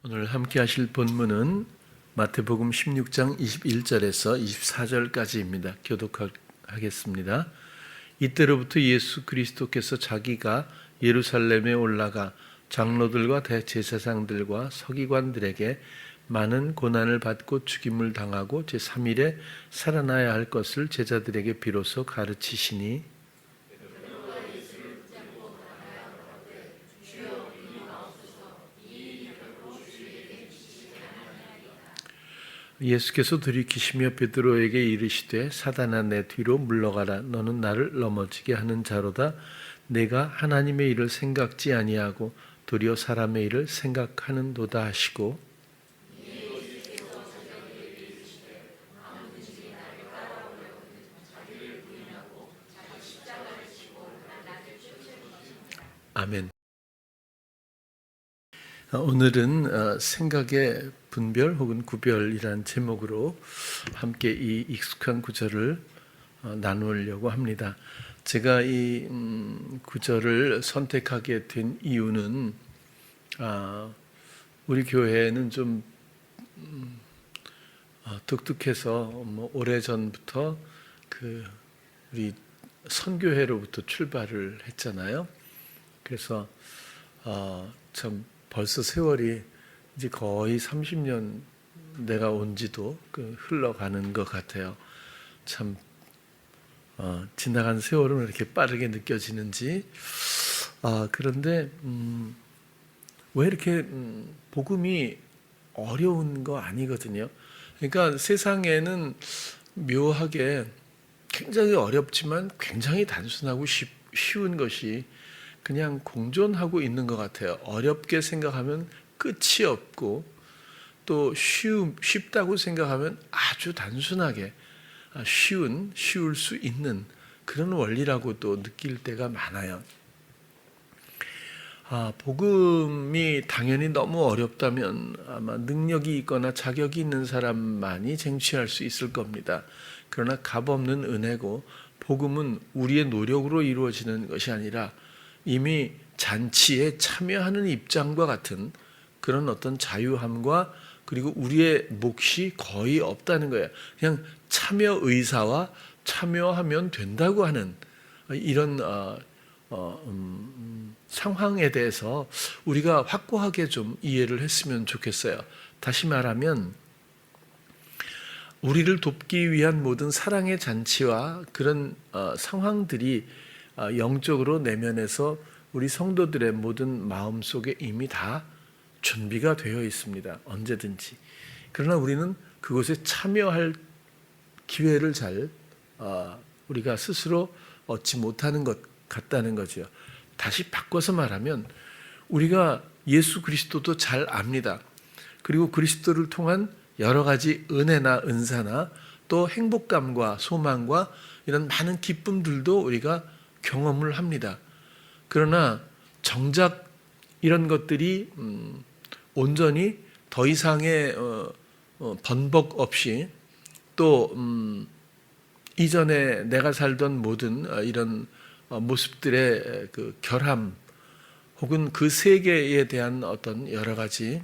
오늘 함께 하실 본문은 마태복음 16장 21절에서 24절까지입니다. 교독하겠습니다. 이때로부터 예수 그리스도께서 자기가 예루살렘에 올라가 장로들과 대제사장들과 서기관들에게 많은 고난을 받고 죽임을 당하고 제3일에 살아나야 할 것을 제자들에게 비로소 가르치시니 예수께서 돌이키시며 베드로에게 이르시되 사단아 내 뒤로 물러가라. 너는 나를 넘어지게 하는 자로다. 내가 하나님의 일을 생각지 아니하고 도리어 사람의 일을 생각하는도다 하시고 아멘. 오늘은 생각의 분별 혹은 구별이란 제목으로 함께 이 익숙한 구절을 나누려고 합니다. 제가 이 구절을 선택하게 된 이유는 우리 교회는 좀 독특해서 오래전부터 우리 선교회로부터 출발을 했잖아요. 그래서 참 벌써 세월이 이제 거의 30년 내가 온 지도 흘러가는 것 같아요. 참 지나간 세월은 왜 이렇게 빠르게 느껴지는지. 그런데 왜 이렇게 복음이 어려운 거 아니거든요. 그러니까 세상에는 묘하게 굉장히 어렵지만 굉장히 단순하고 쉬운 것이 그냥 공존하고 있는 것 같아요. 어렵게 생각하면 끝이 없고 또 쉽다고 생각하면 아주 단순하게 쉬울 수 있는 그런 원리라고 또 느낄 때가 많아요. 복음이 당연히 너무 어렵다면 아마 능력이 있거나 자격이 있는 사람만이 쟁취할 수 있을 겁니다. 그러나 값없는 은혜고 복음은 우리의 노력으로 이루어지는 것이 아니라 이미 잔치에 참여하는 입장과 같은 그런 어떤 자유함과 그리고 우리의 몫이 거의 없다는 거예요. 그냥 참여 의사와 참여하면 된다고 하는 이런 상황에 대해서 우리가 확고하게 좀 이해를 했으면 좋겠어요. 다시 말하면 우리를 돕기 위한 모든 사랑의 잔치와 그런 상황들이 영적으로 내면에서 우리 성도들의 모든 마음속에 이미 다 준비가 되어 있습니다. 언제든지. 그러나 우리는 그곳에 참여할 기회를 잘 우리가 스스로 얻지 못하는 것 같다는 거죠. 다시 바꿔서 말하면 우리가 예수 그리스도도 잘 압니다. 그리고 그리스도를 통한 여러 가지 은혜나 은사나 또 행복감과 소망과 이런 많은 기쁨들도 우리가 경험을 합니다. 그러나 정작 이런 것들이 온전히 더 이상의 번복 없이 또 이전에 내가 살던 모든 이런 모습들의 그 결함 혹은 그 세계에 대한 어떤 여러 가지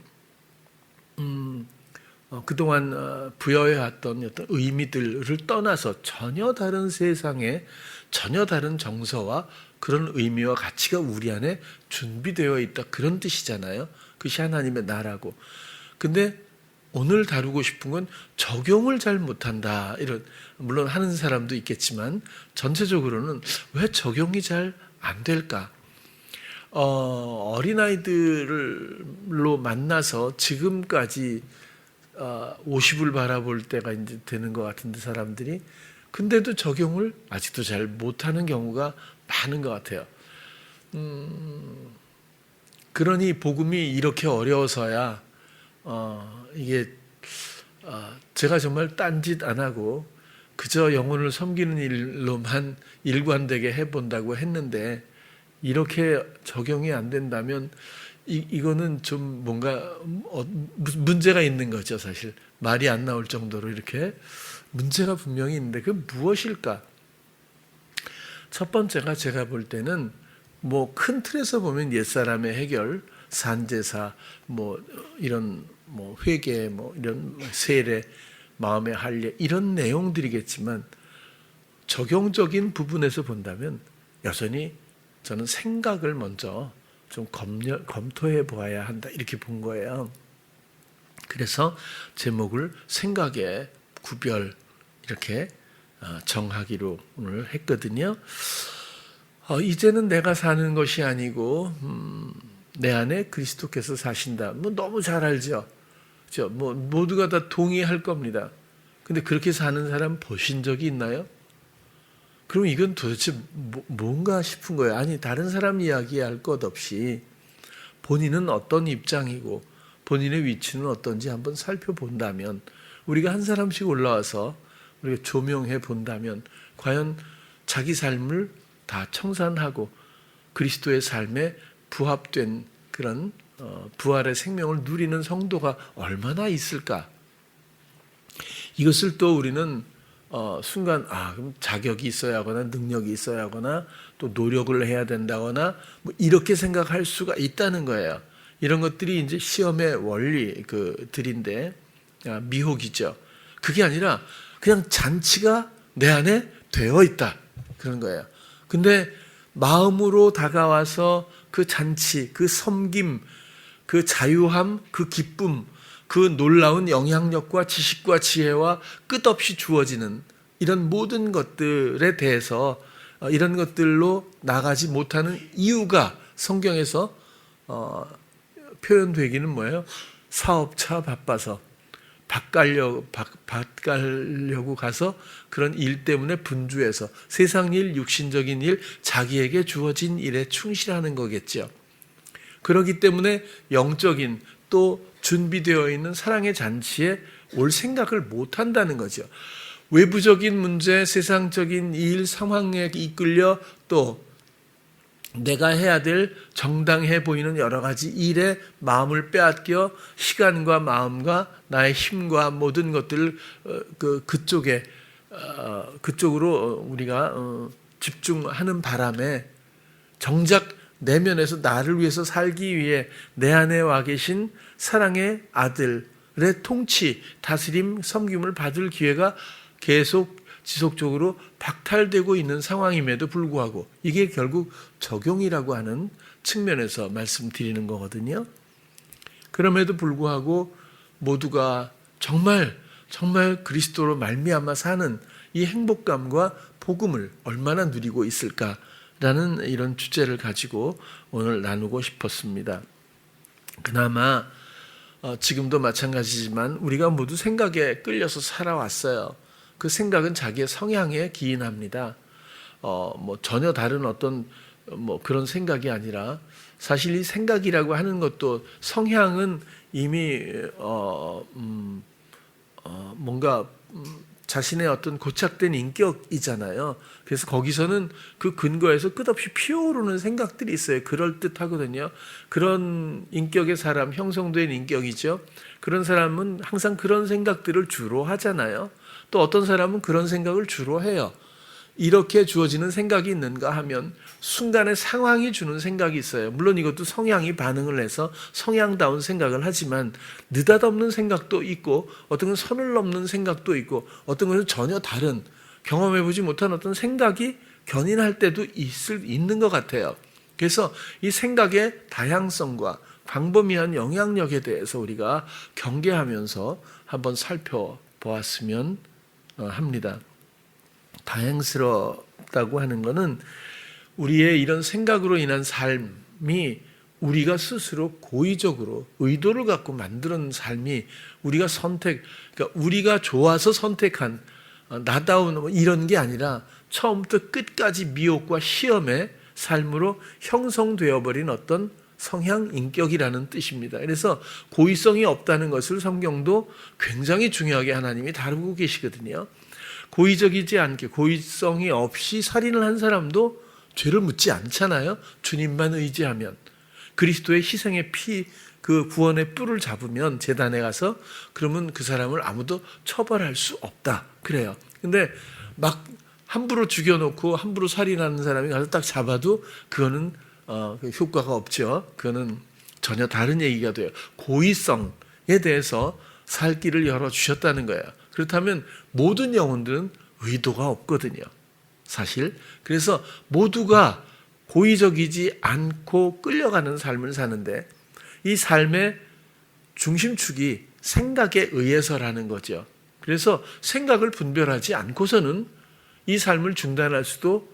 그동안 부여해왔던 어떤 의미들을 떠나서 전혀 다른 세상에 전혀 다른 정서와 그런 의미와 가치가 우리 안에 준비되어 있다. 그런 뜻이잖아요. 그것이 하나님의 나라고. 근데 오늘 다루고 싶은 건 적용을 잘 못한다. 이런 물론 하는 사람도 있겠지만 전체적으로는 왜 적용이 잘 안 될까? 어린아이들로 만나서 지금까지 50을 바라볼 때가 이제 되는 것 같은데 사람들이 근데도 적용을 아직도 잘 못하는 경우가 많은 것 같아요. 그러니 복음이 이렇게 어려워서야 이게 제가 정말 딴짓 안 하고 그저 영혼을 섬기는 일로만 일관되게 해본다고 했는데 이렇게 적용이 안 된다면 이거는 좀 뭔가 무슨 문제가 있는 거죠. 사실 말이 안 나올 정도로 이렇게 문제가 분명히 있는데 그 무엇일까? 첫 번째가 제가 볼 때는 뭐 큰 틀에서 보면 옛사람의 해결, 산제사, 뭐 이런 뭐 회개, 뭐 이런 세례, 마음의 할례 이런 내용들이겠지만 적용적인 부분에서 본다면 여전히 저는 생각을 먼저 좀 검토해 보아야 한다 이렇게 본 거예요. 그래서 제목을 생각의 구별 이렇게 정하기로 오늘 했거든요. 이제는 내가 사는 것이 아니고 내 안에 그리스도께서 사신다. 뭐 너무 잘 알죠. 그렇죠? 뭐 모두가 다 동의할 겁니다. 근데 그렇게 사는 사람 보신 적이 있나요? 그럼 이건 도대체 뭔가 싶은 거예요. 아니 다른 사람 이야기할 것 없이 본인은 어떤 입장이고 본인의 위치는 어떤지 한번 살펴본다면, 우리가 한 사람씩 올라와서 우리가 조명해 본다면 과연 자기 삶을 다 청산하고 그리스도의 삶에 부합된 그런 부활의 생명을 누리는 성도가 얼마나 있을까? 이것을 또 우리는 순간 그럼 자격이 있어야 하거나 능력이 있어야 하거나 또 노력을 해야 된다거나 뭐 이렇게 생각할 수가 있다는 거예요. 이런 것들이 이제 시험의 원리들인데 미혹이죠. 그게 아니라 그냥 잔치가 내 안에 되어 있다 그런 거예요. 근데 마음으로 다가와서 그 잔치, 그 섬김, 그 자유함, 그 기쁨, 그 놀라운 영향력과 지식과 지혜와 끝없이 주어지는 이런 모든 것들에 대해서 이런 것들로 나가지 못하는 이유가 성경에서 표현되기는 뭐예요? 사업차 바빠서 밭 가려고 가서 그런 일 때문에 분주해서 세상 일, 육신적인 일, 자기에게 주어진 일에 충실하는 거겠죠. 그렇기 때문에 영적인 또 준비되어 있는 사랑의 잔치에 올 생각을 못 한다는 거죠. 외부적인 문제, 세상적인 일, 상황에 이끌려 또 내가 해야 될 정당해 보이는 여러 가지 일에 마음을 빼앗겨 시간과 마음과 나의 힘과 모든 것들을 그쪽으로 우리가 집중하는 바람에 정작 내면에서 나를 위해서 살기 위해 내 안에 와 계신 사랑의 아들의 통치, 다스림, 섬김을 받을 기회가 계속 지속적으로 박탈되고 있는 상황임에도 불구하고 이게 결국 적용이라고 하는 측면에서 말씀드리는 거거든요. 그럼에도 불구하고 모두가 정말 그리스도로 말미암아 사는 이 행복감과 복음을 얼마나 누리고 있을까라는 이런 주제를 가지고 오늘 나누고 싶었습니다. 그나마 지금도 마찬가지지만 우리가 모두 생각에 끌려서 살아왔어요. 그 생각은 자기의 성향에 기인합니다. 뭐 전혀 다른 어떤 그런 생각이 아니라 사실 이 생각이라고 하는 것도 성향은 이미 뭔가 자신의 어떤 고착된 인격이잖아요. 그래서 거기서는 그 근거에서 끝없이 피어오르는 생각들이 있어요. 그럴듯하거든요. 그런 인격의 사람, 형성된 인격이죠. 그런 사람은 항상 그런 생각들을 주로 하잖아요. 또 어떤 사람은 그런 생각을 주로 해요. 이렇게 주어지는 생각이 있는가 하면 순간의 상황이 주는 생각이 있어요. 물론 이것도 성향이 반응을 해서 성향다운 생각을 하지만 느닷없는 생각도 있고 어떤 건 선을 넘는 생각도 있고 어떤 것은 전혀 다른 경험해보지 못한 어떤 생각이 견인할 때도 있는 것 같아요. 그래서 이 생각의 다양성과 광범위한 영향력에 대해서 우리가 경계하면서 한번 살펴보았으면 합니다. 다행스럽다고 하는 것은 우리의 이런 생각으로 인한 삶이 우리가 스스로 고의적으로 의도를 갖고 만드는 삶이 우리가 그러니까 우리가 좋아서 선택한 나다운 이런 게 아니라 처음부터 끝까지 미혹과 시험의 삶으로 형성되어 버린 어떤 성향, 인격이라는 뜻입니다. 그래서 고의성이 없다는 것을 성경도 굉장히 중요하게 하나님이 다루고 계시거든요. 고의적이지 않게 고의성이 없이 살인을 한 사람도 죄를 묻지 않잖아요. 주님만 의지하면 그리스도의 희생의 피, 그 구원의 뿔을 잡으면 제단에 가서 그러면 그 사람을 아무도 처벌할 수 없다. 그래요. 근데 막 함부로 죽여놓고 함부로 살인하는 사람이 가서 딱 잡아도 그거는 효과가 없죠. 그거는 전혀 다른 얘기가 돼요. 고의성에 대해서 살 길을 열어주셨다는 거예요. 그렇다면 모든 영혼들은 의도가 없거든요. 사실. 그래서 모두가 고의적이지 않고 끌려가는 삶을 사는데 이 삶의 중심축이 생각에 의해서라는 거죠. 그래서 생각을 분별하지 않고서는 이 삶을 중단할 수도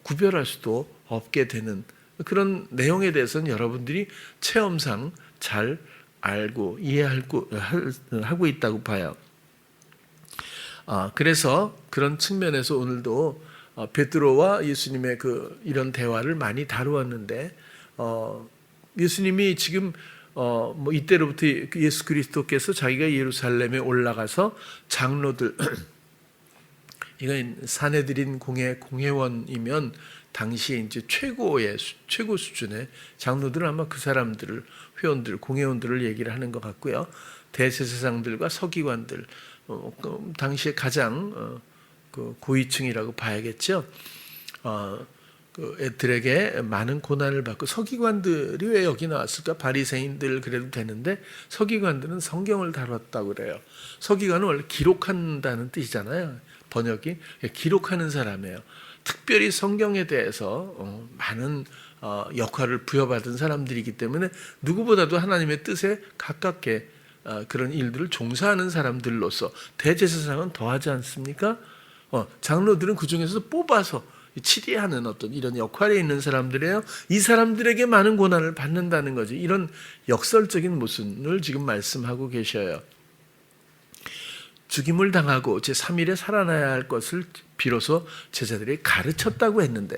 구별할 수도 없게 되는 그런 내용에 대해서는 여러분들이 체험상 잘 알고 이해하고 있다고 봐요. 그래서 그런 측면에서 오늘도 베드로와 예수님의 이런 대화를 많이 다루었는데 예수님이 지금 뭐 이때로부터 예수 그리스도께서 자기가 예루살렘에 올라가서 장로들 이건 사내들인 공회원이면 당시에 이제 최고 수준의 장로들은 아마 그 사람들을 회원들 공회원들을 얘기를 하는 것 같고요. 대제사장들과 서기관들 당시에 가장 고위층이라고 봐야겠죠. 애들에게 많은 고난을 받고 서기관들이 왜 여기 나왔을까? 바리새인들 그래도 되는데 서기관들은 성경을 다뤘다고 그래요. 서기관은 원래 기록한다는 뜻이잖아요. 번역이 기록하는 사람이에요. 특별히 성경에 대해서 많은 역할을 부여받은 사람들이기 때문에 누구보다도 하나님의 뜻에 가깝게 그런 일들을 종사하는 사람들로서 대제사장은 더하지 않습니까? 장로들은 그 중에서 뽑아서 치리하는 어떤 이런 역할에 있는 사람들이에요. 이 사람들에게 많은 고난을 받는다는 거죠. 이런 역설적인 모순을 지금 말씀하고 계셔요. 죽임을 당하고 제3일에 살아나야 할 것을 비로소 제자들이 가르쳤다고 했는데,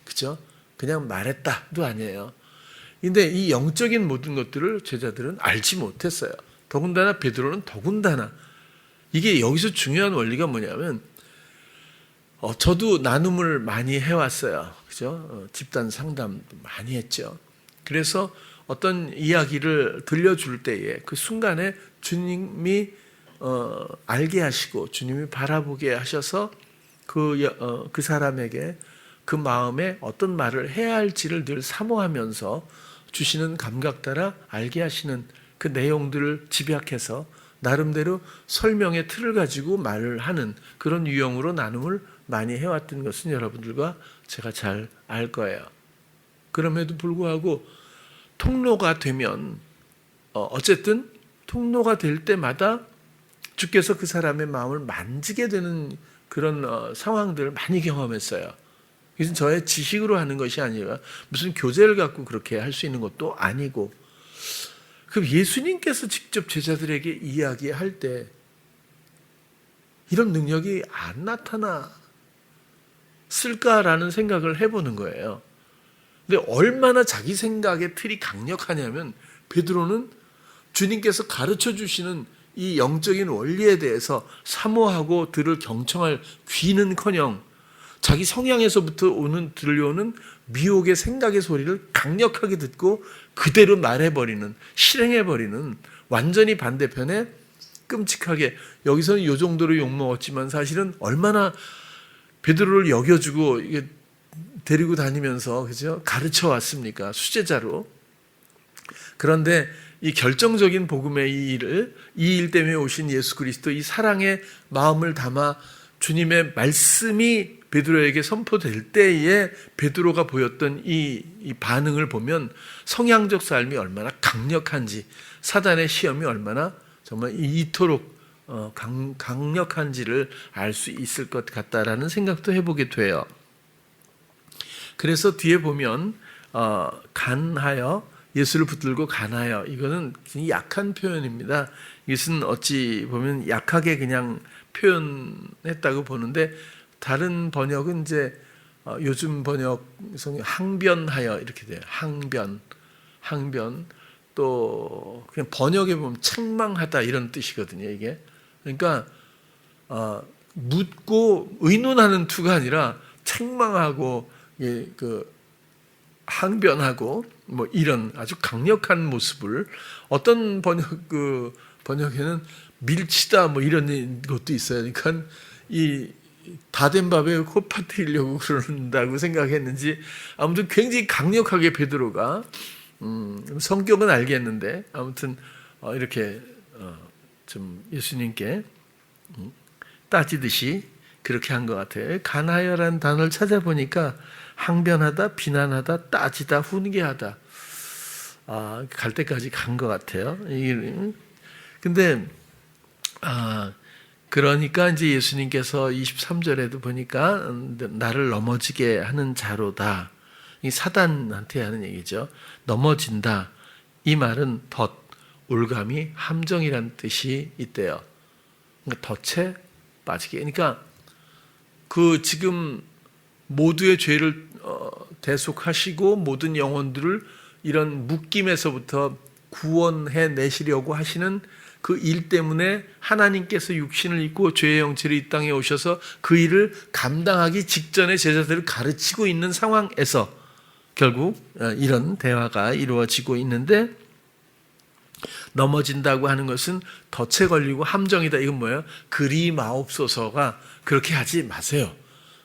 그죠? 그냥 말했다도 아니에요. 근데 이 영적인 모든 것들을 제자들은 알지 못했어요. 더군다나 베드로는 더군다나 이게 여기서 중요한 원리가 뭐냐면 저도 나눔을 많이 해왔어요. 그죠? 집단 상담 많이 했죠. 그래서 어떤 이야기를 들려줄 때에 그 순간에 주님이 알게 하시고 주님이 바라보게 하셔서 그 사람에게 그 마음에 어떤 말을 해야 할지를 늘 사모하면서 주시는 감각 따라 알게 하시는 그 내용들을 집약해서 나름대로 설명의 틀을 가지고 말을 하는 그런 유형으로 나눔을 많이 해왔던 것은 여러분들과 제가 잘 알 거예요. 그럼에도 불구하고 통로가 되면 어쨌든 통로가 될 때마다 주께서 그 사람의 마음을 만지게 되는 그런 상황들을 많이 경험했어요. 이것은 저의 지식으로 하는 것이 아니라 무슨 교재를 갖고 그렇게 할 수 있는 것도 아니고, 그럼 예수님께서 직접 제자들에게 이야기할 때 이런 능력이 안 나타났을까라는 생각을 해보는 거예요. 근데 얼마나 자기 생각의 틀이 강력하냐면 베드로는 주님께서 가르쳐 주시는 이 영적인 원리에 대해서 사모하고 들을 경청할 귀는커녕 자기 성향에서부터 들려오는 미혹의 생각의 소리를 강력하게 듣고 그대로 말해버리는, 실행해버리는 완전히 반대편에 끔찍하게, 여기서는 이 정도로 욕먹었지만 사실은 얼마나 베드로를 여겨주고 데리고 다니면서, 그죠? 가르쳐 왔습니까? 수제자로. 그런데 이 결정적인 복음의 이 일 때문에 오신 예수 그리스도, 이 사랑의 마음을 담아 주님의 말씀이 베드로에게 선포될 때에 베드로가 보였던 이 반응을 보면 성향적 삶이 얼마나 강력한지, 사단의 시험이 얼마나 정말 이토록 강력한지를 알 수 있을 것 같다라는 생각도 해보게 돼요. 그래서 뒤에 보면 간하여, 예수를 붙들고 간하여, 이거는 굉장히 약한 표현입니다. 이것은 어찌 보면 약하게 그냥 표현했다고 보는데, 다른 번역은 이제 요즘 번역 성경 항변하여 이렇게 돼요. 항변. 또 그냥 번역에 보면 책망하다 이런 뜻이거든요. 이게 그러니까 묻고 의논하는 투가 아니라 책망하고 항변하고 뭐 이런 아주 강력한 모습을, 어떤 번역에는 밀치다 뭐 이런 것도 있어요. 그러니까 이 다 된 밥에 코 파뜨리려고 그런다고 생각했는지 아무튼 굉장히 강력하게 베드로가 성격은 알겠는데 아무튼 이렇게 좀 예수님께 따지듯이 그렇게 한 것 같아요. 간하여라는 단어를 찾아보니까 항변하다, 비난하다, 따지다, 훈계하다. 갈 때까지 간 것 같아요. 근데 그러니까 이제 예수님께서 23절에도 보니까 나를 넘어지게 하는 자로다. 이 사단한테 하는 얘기죠. 넘어진다. 이 말은 덫, 올가미, 함정이라는 뜻이 있대요. 그러니까 덫에 빠지게. 그러니까 그 지금 모두의 죄를 대속하시고 모든 영혼들을 이런 묶임에서부터 구원해 내시려고 하시는 그 일 때문에 하나님께서 육신을 입고 죄의 형체로 이 땅에 오셔서 그 일을 감당하기 직전에 제자들을 가르치고 있는 상황에서 결국 이런 대화가 이루어지고 있는데, 넘어진다고 하는 것은 덫에 걸리고 함정이다. 이건 뭐예요? 그리 마옵소서가 그렇게 하지 마세요.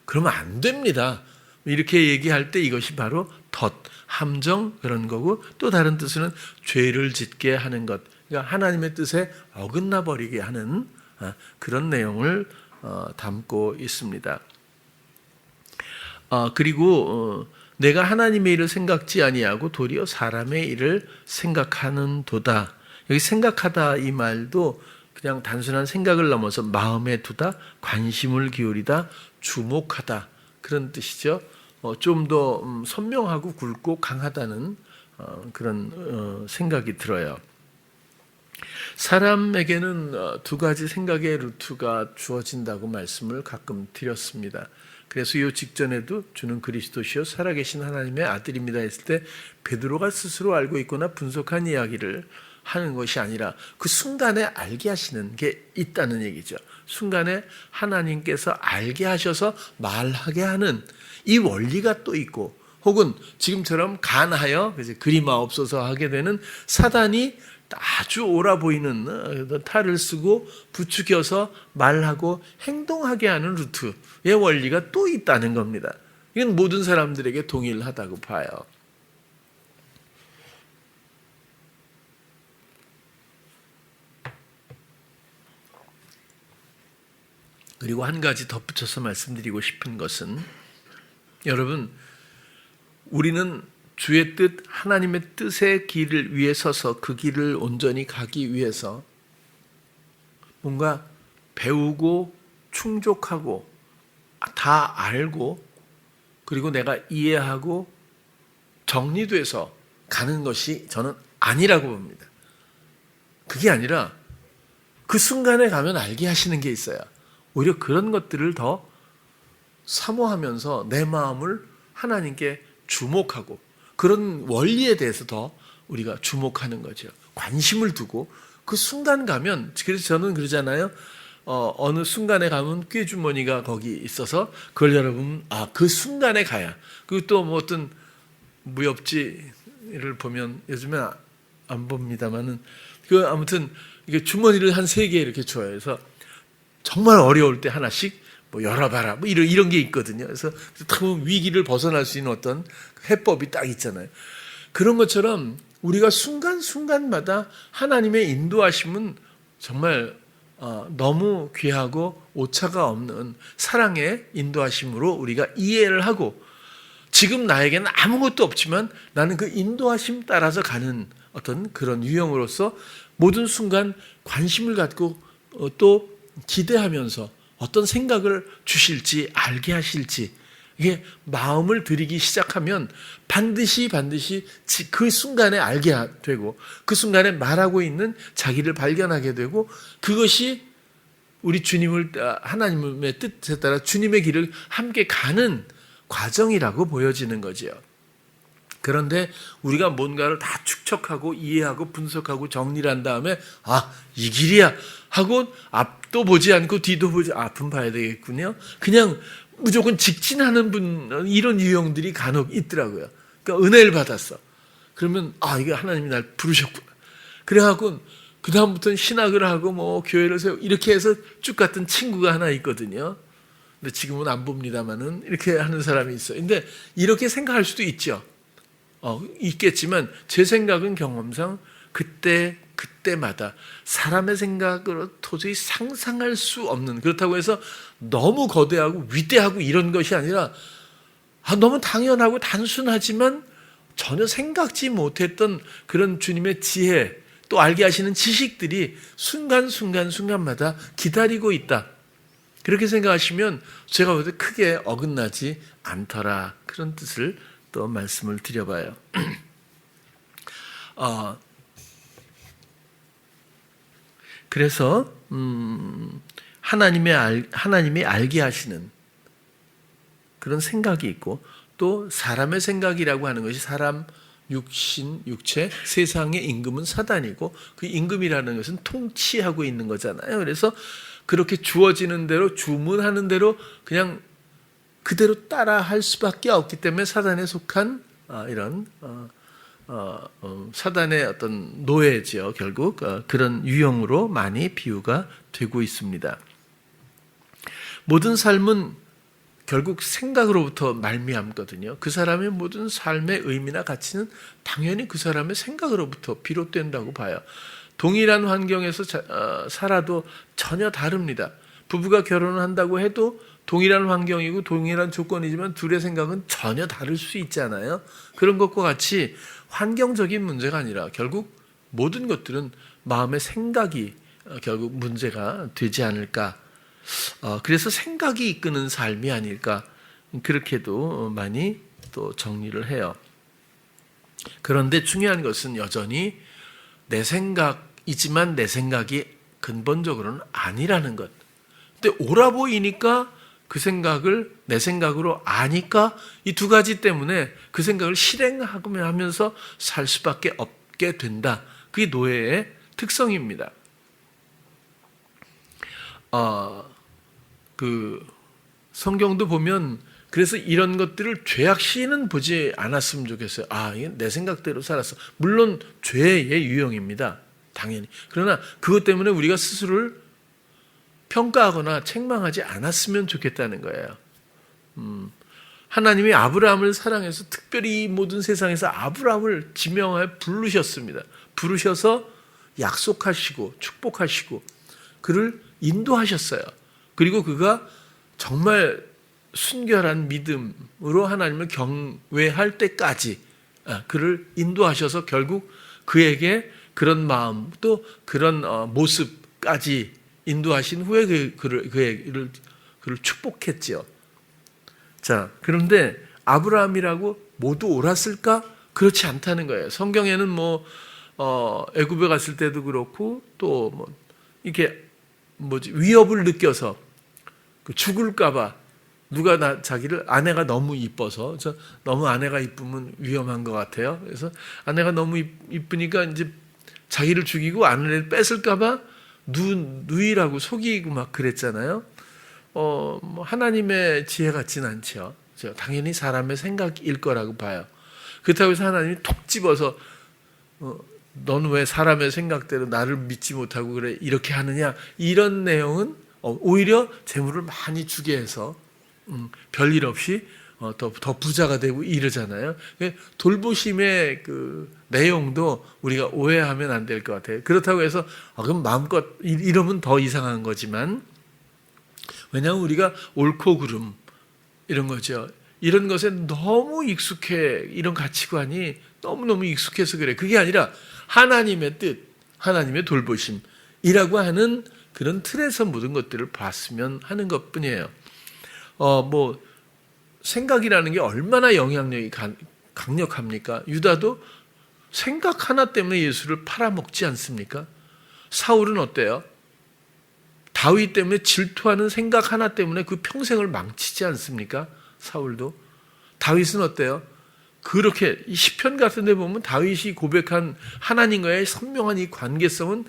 그러면 안 됩니다. 이렇게 얘기할 때 이것이 바로 덫, 함정 그런 거고, 또 다른 뜻은 죄를 짓게 하는 것. 그러니까 하나님의 뜻에 어긋나 버리게 하는 그런 내용을 담고 있습니다. 그리고 내가 하나님의 일을 생각지 아니하고 도리어 사람의 일을 생각하는 도다. 여기 생각하다 이 말도 그냥 단순한 생각을 넘어서 마음에 두다, 관심을 기울이다, 주목하다 그런 뜻이죠. 좀 더 선명하고 굵고 강하다는 그런 생각이 들어요. 사람에게는 두 가지 생각의 루트가 주어진다고 말씀을 가끔 드렸습니다. 그래서 이 직전에도 주는 그리스도시요 살아계신 하나님의 아들입니다 했을 때 베드로가 스스로 알고 있거나 분석한 이야기를 하는 것이 아니라 그 순간에 알게 하시는 게 있다는 얘기죠. 순간에 하나님께서 알게 하셔서 말하게 하는 이 원리가 또 있고, 혹은 지금처럼 간하여 그리마옵소서 하게 되는 사단이 아주 옳아 보이는 탈을 쓰고 부추겨서 말하고 행동하게 하는 루트의 원리가 또 있다는 겁니다. 이건 모든 사람들에게 동일하다고 봐요. 그리고 한 가지 덧붙여서 말씀드리고 싶은 것은, 여러분, 우리는 주의 뜻, 하나님의 뜻의 길을 위해 서서 그 길을 온전히 가기 위해서 뭔가 배우고 충족하고 다 알고 그리고 내가 이해하고 정리돼서 가는 것이 저는 아니라고 봅니다. 그게 아니라 그 순간에 가면 알게 하시는 게 있어요. 오히려 그런 것들을 더 사모하면서 내 마음을 하나님께 주목하고 그런 원리에 대해서 더 우리가 주목하는 거죠. 관심을 두고 그 순간 가면, 그래서 저는 그러잖아요. 어느 순간에 가면 꾀주머니가 거기 있어서 그걸 여러분 그 순간에 가야. 그리고 또 뭐 어떤 무협지를 보면 요즘에 안 봅니다만은 아무튼 이게 주머니를 한 3개 이렇게 줘요. 그래서 정말 어려울 때 하나씩 열어봐라. 이런 게 있거든요. 그래서 위기를 벗어날 수 있는 어떤 해법이 딱 있잖아요. 그런 것처럼 우리가 순간순간마다 하나님의 인도하심은 정말 너무 귀하고 오차가 없는 사랑의 인도하심으로 우리가 이해를 하고, 지금 나에게는 아무것도 없지만 나는 그 인도하심 따라서 가는 어떤 그런 유형으로서 모든 순간 관심을 갖고 또 기대하면서 어떤 생각을 주실지 알게 하실지, 이게 마음을 들이기 시작하면 반드시 그 순간에 알게 되고 그 순간에 말하고 있는 자기를 발견하게 되고, 그것이 우리 하나님의 뜻에 따라 주님의 길을 함께 가는 과정이라고 보여지는 거죠. 그런데 우리가 뭔가를 다 축적하고 이해하고 분석하고 정리를 한 다음에 이 길이야 하고 앞도 보지 않고 뒤도 보지, 앞은 봐야 되겠군요. 그냥 무조건 직진하는 분, 이런 유형들이 간혹 있더라고요. 그러니까 은혜를 받았어. 그러면 이게 하나님이 날 부르셨구나. 그래갖고 그 다음부터는 신학을 하고 교회를 세우고 이렇게 해서 쭉 갔던 친구가 하나 있거든요. 근데 지금은 안 봅니다만은 이렇게 하는 사람이 있어요. 근데 이렇게 생각할 수도 있죠. 있겠지만 제 생각은 경험상 그때마다 사람의 생각으로 도저히 상상할 수 없는, 그렇다고 해서 너무 거대하고 위대하고 이런 것이 아니라 너무 당연하고 단순하지만 전혀 생각지 못했던 그런 주님의 지혜, 또 알게 하시는 지식들이 순간마다 기다리고 있다. 그렇게 생각하시면 제가 볼 때 크게 어긋나지 않더라. 그런 뜻을 또 말씀을 드려봐요. 그래서 하나님이 알게 하시는 그런 생각이 있고, 또 사람의 생각이라고 하는 것이 사람 육신, 육체, 세상의 임금은 사단이고, 그 임금이라는 것은 통치하고 있는 거잖아요. 그래서 그렇게 주어지는 대로, 주문하는 대로 그냥 그대로 따라 할 수밖에 없기 때문에 사단에 속한 이런 사단의 어떤 노예지요. 결국 그런 유형으로 많이 비유가 되고 있습니다. 모든 삶은 결국 생각으로부터 말미암거든요. 그 사람의 모든 삶의 의미나 가치는 당연히 그 사람의 생각으로부터 비롯된다고 봐요. 동일한 환경에서 살아도 전혀 다릅니다. 부부가 결혼을 한다고 해도 동일한 환경이고 동일한 조건이지만 둘의 생각은 전혀 다를 수 있잖아요. 그런 것과 같이 환경적인 문제가 아니라 결국 모든 것들은 마음의 생각이 결국 문제가 되지 않을까. 그래서 생각이 이끄는 삶이 아닐까, 그렇게도 많이 또 정리를 해요. 그런데 중요한 것은 여전히 내 생각이지만 내 생각이 근본적으로는 아니라는 것. 근데 옳아 보이니까 그 생각을 내 생각으로 아니까 이 두 가지 때문에 그 생각을 실행하면서 살 수밖에 없게 된다. 그게 노예의 특성입니다. 그 성경도 보면 그래서 이런 것들을 죄악시는 보지 않았으면 좋겠어요. 이게 내 생각대로 살았어. 물론 죄의 유형입니다. 당연히. 그러나 그것 때문에 우리가 스스로를 평가하거나 책망하지 않았으면 좋겠다는 거예요. 하나님이 아브라함을 사랑해서 특별히 이 모든 세상에서 아브라함을 지명하여 부르셨습니다. 부르셔서 약속하시고 축복하시고 그를 인도하셨어요. 그리고 그가 정말 순결한 믿음으로 하나님을 경외할 때까지 그를 인도하셔서 결국 그에게 그런 마음 또 그런 모습까지 인도하신 후에 그를 축복했지요. 자, 그런데 아브라함이라고 모두 옳았을까? 그렇지 않다는 거예요. 성경에는 애굽에 갔을 때도 그렇고 또 이렇게 위협을 느껴서 죽을까봐 누가 자기를 아내가 너무 이뻐서 너무 아내가 이쁘면 위험한 것 같아요. 그래서 아내가 너무 이쁘니까 이제 자기를 죽이고 아내를 뺏을까봐 누이라고 속이고 막 그랬잖아요. 하나님의 지혜 같진 않죠. 당연히 사람의 생각일 거라고 봐요. 그렇다고 해서 하나님이 톡 집어서 너는 왜 사람의 생각대로 나를 믿지 못하고 그래 이렇게 하느냐, 이런 내용은 오히려 재물을 많이 주게 해서 별일 없이 더 부자가 되고 이러잖아요. 돌보심의 그 내용도 우리가 오해하면 안 될 것 같아요. 그렇다고 해서 그럼 마음껏 이러면 더 이상한 거지만, 왜냐하면 우리가 옳고 그름 이런 거죠. 이런 것에 너무 익숙해, 이런 가치관이 너무너무 익숙해서 그래. 그게 아니라 하나님의 뜻, 하나님의 돌보심이라고 하는 그런 틀에서 모든 것들을 봤으면 하는 것뿐이에요. 생각이라는 게 얼마나 영향력이 강력합니까? 유다도 생각 하나 때문에 예수를 팔아먹지 않습니까? 사울은 어때요? 다윗 때문에 질투하는 생각 하나 때문에 그 평생을 망치지 않습니까? 사울도. 다윗은 어때요? 그렇게 이 시편 같은 데 보면 다윗이 고백한 하나님과의 선명한 이 관계성은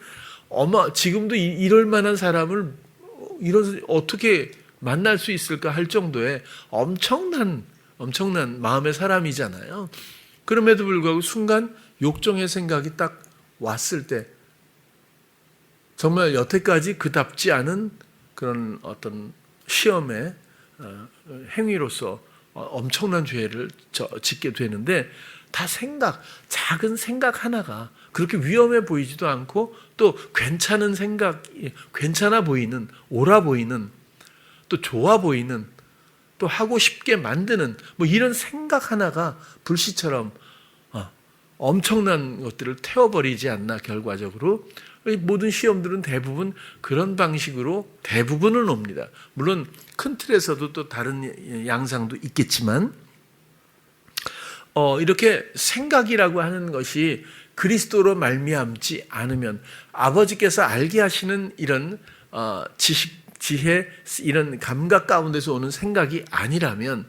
지금도 이럴 만한 사람을 어떻게 만날 수 있을까 할 정도의 엄청난 마음의 사람이잖아요. 그럼에도 불구하고 순간 욕정의 생각이 딱 왔을 때 정말 여태까지 그답지 않은 그런 어떤 시험의 행위로서 엄청난 죄를 짓게 되는데, 다 생각, 작은 생각 하나가 그렇게 위험해 보이지도 않고 또 괜찮은 생각, 괜찮아 보이는, 옳아 보이는, 또 좋아 보이는, 또 하고 싶게 만드는 뭐 이런 생각 하나가 불씨처럼 엄청난 것들을 태워버리지 않나. 결과적으로 모든 시험들은 대부분 그런 방식으로 대부분은 옵니다. 물론 큰 틀에서도 또 다른 양상도 있겠지만 이렇게 생각이라고 하는 것이 그리스도로 말미암지 않으면, 아버지께서 알게 하시는 이런 지식, 지혜, 이런 감각 가운데서 오는 생각이 아니라면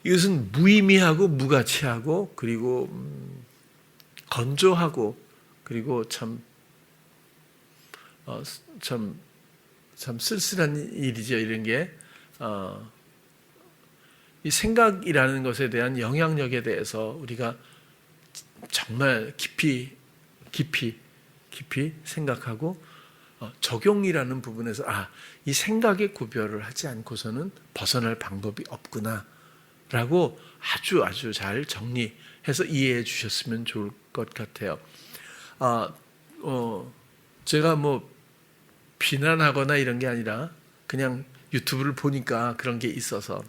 이것은 무의미하고 무가치하고 그리고 건조하고 그리고 참 쓸쓸한 일이죠. 이런 게 이 생각이라는 것에 대한 영향력에 대해서 우리가 정말 깊이 생각하고 적용이라는 부분에서 이 생각의 구별을 하지 않고서는 벗어날 방법이 없구나라고 아주 잘 정리해서 이해해 주셨으면 좋을 것 같아요. 제가 뭐 비난하거나 이런 게 아니라 그냥 유튜브를 보니까 그런 게 있어서,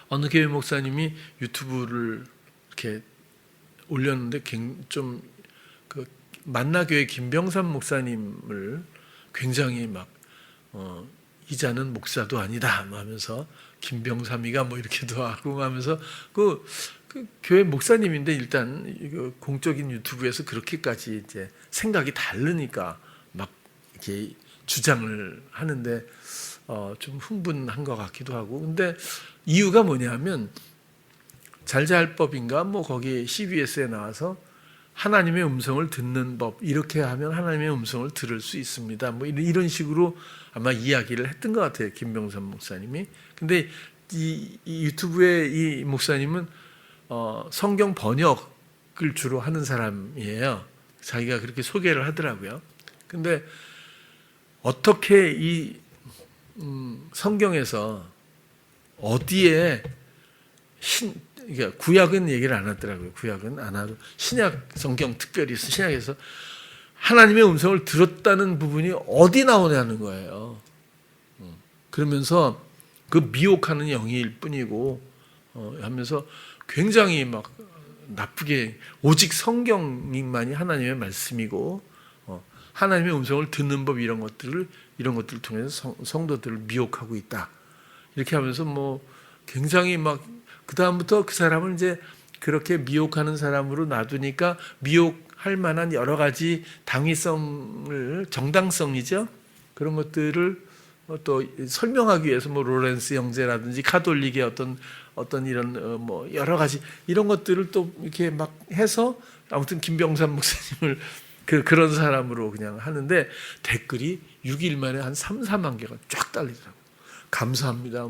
어느 교회 목사님이 유튜브를 이렇게 올렸는데 좀 그 만나교회 김병삼 목사님을 굉장히 막 이자는 목사도 아니다 하면서 김병삼이가 뭐 이렇게도 하고 하면서 그 교회 목사님인데 일단 공적인 유튜브에서 그렇게까지 이제 생각이 다르니까 막 이렇게 주장을 하는데 좀 흥분한 것 같기도 하고. 근데 이유가 뭐냐면 잘잘법인가 뭐 거기 CBS에 나와서 하나님의 음성을 듣는 법, 이렇게 하면 하나님의 음성을 들을 수 있습니다. 뭐 이런 식으로 아마 이야기를 했던 것 같아요, 김병삼 목사님이. 근데 이 유튜브의 이 목사님은 성경 번역을 주로 하는 사람이에요. 자기가 그렇게 소개를 하더라고요. 근데 어떻게 이 성경에서 어디에 그러니까 구약은 얘기를 안 하더라고요. 구약은 안 하고 신약 성경, 특별히 신약에서 하나님의 음성을 들었다는 부분이 어디 나오냐는 거예요. 그러면서 그 미혹하는 영일 뿐이고 하면서 굉장히 막 나쁘게, 오직 성경만이 하나님의 말씀이고 하나님의 음성을 듣는 법, 이런 것들을 통해서 성도들을 미혹하고 있다. 이렇게 하면서 뭐 굉장히 막 그 다음부터 그 사람을 이제 그렇게 미혹하는 사람으로 놔두니까 미혹할 만한 여러 가지 당위성을, 정당성이죠. 그런 것들을 또 설명하기 위해서 뭐 로렌스 형제라든지 카톨릭의 어떤 이런 뭐 여러 가지 이런 것들을 또 이렇게 막 해서 아무튼 김병삼 목사님을 그런 사람으로 그냥 하는데 댓글이 6일 만에 한 3, 4만 개가 쫙 달리더라고요. 감사합니다.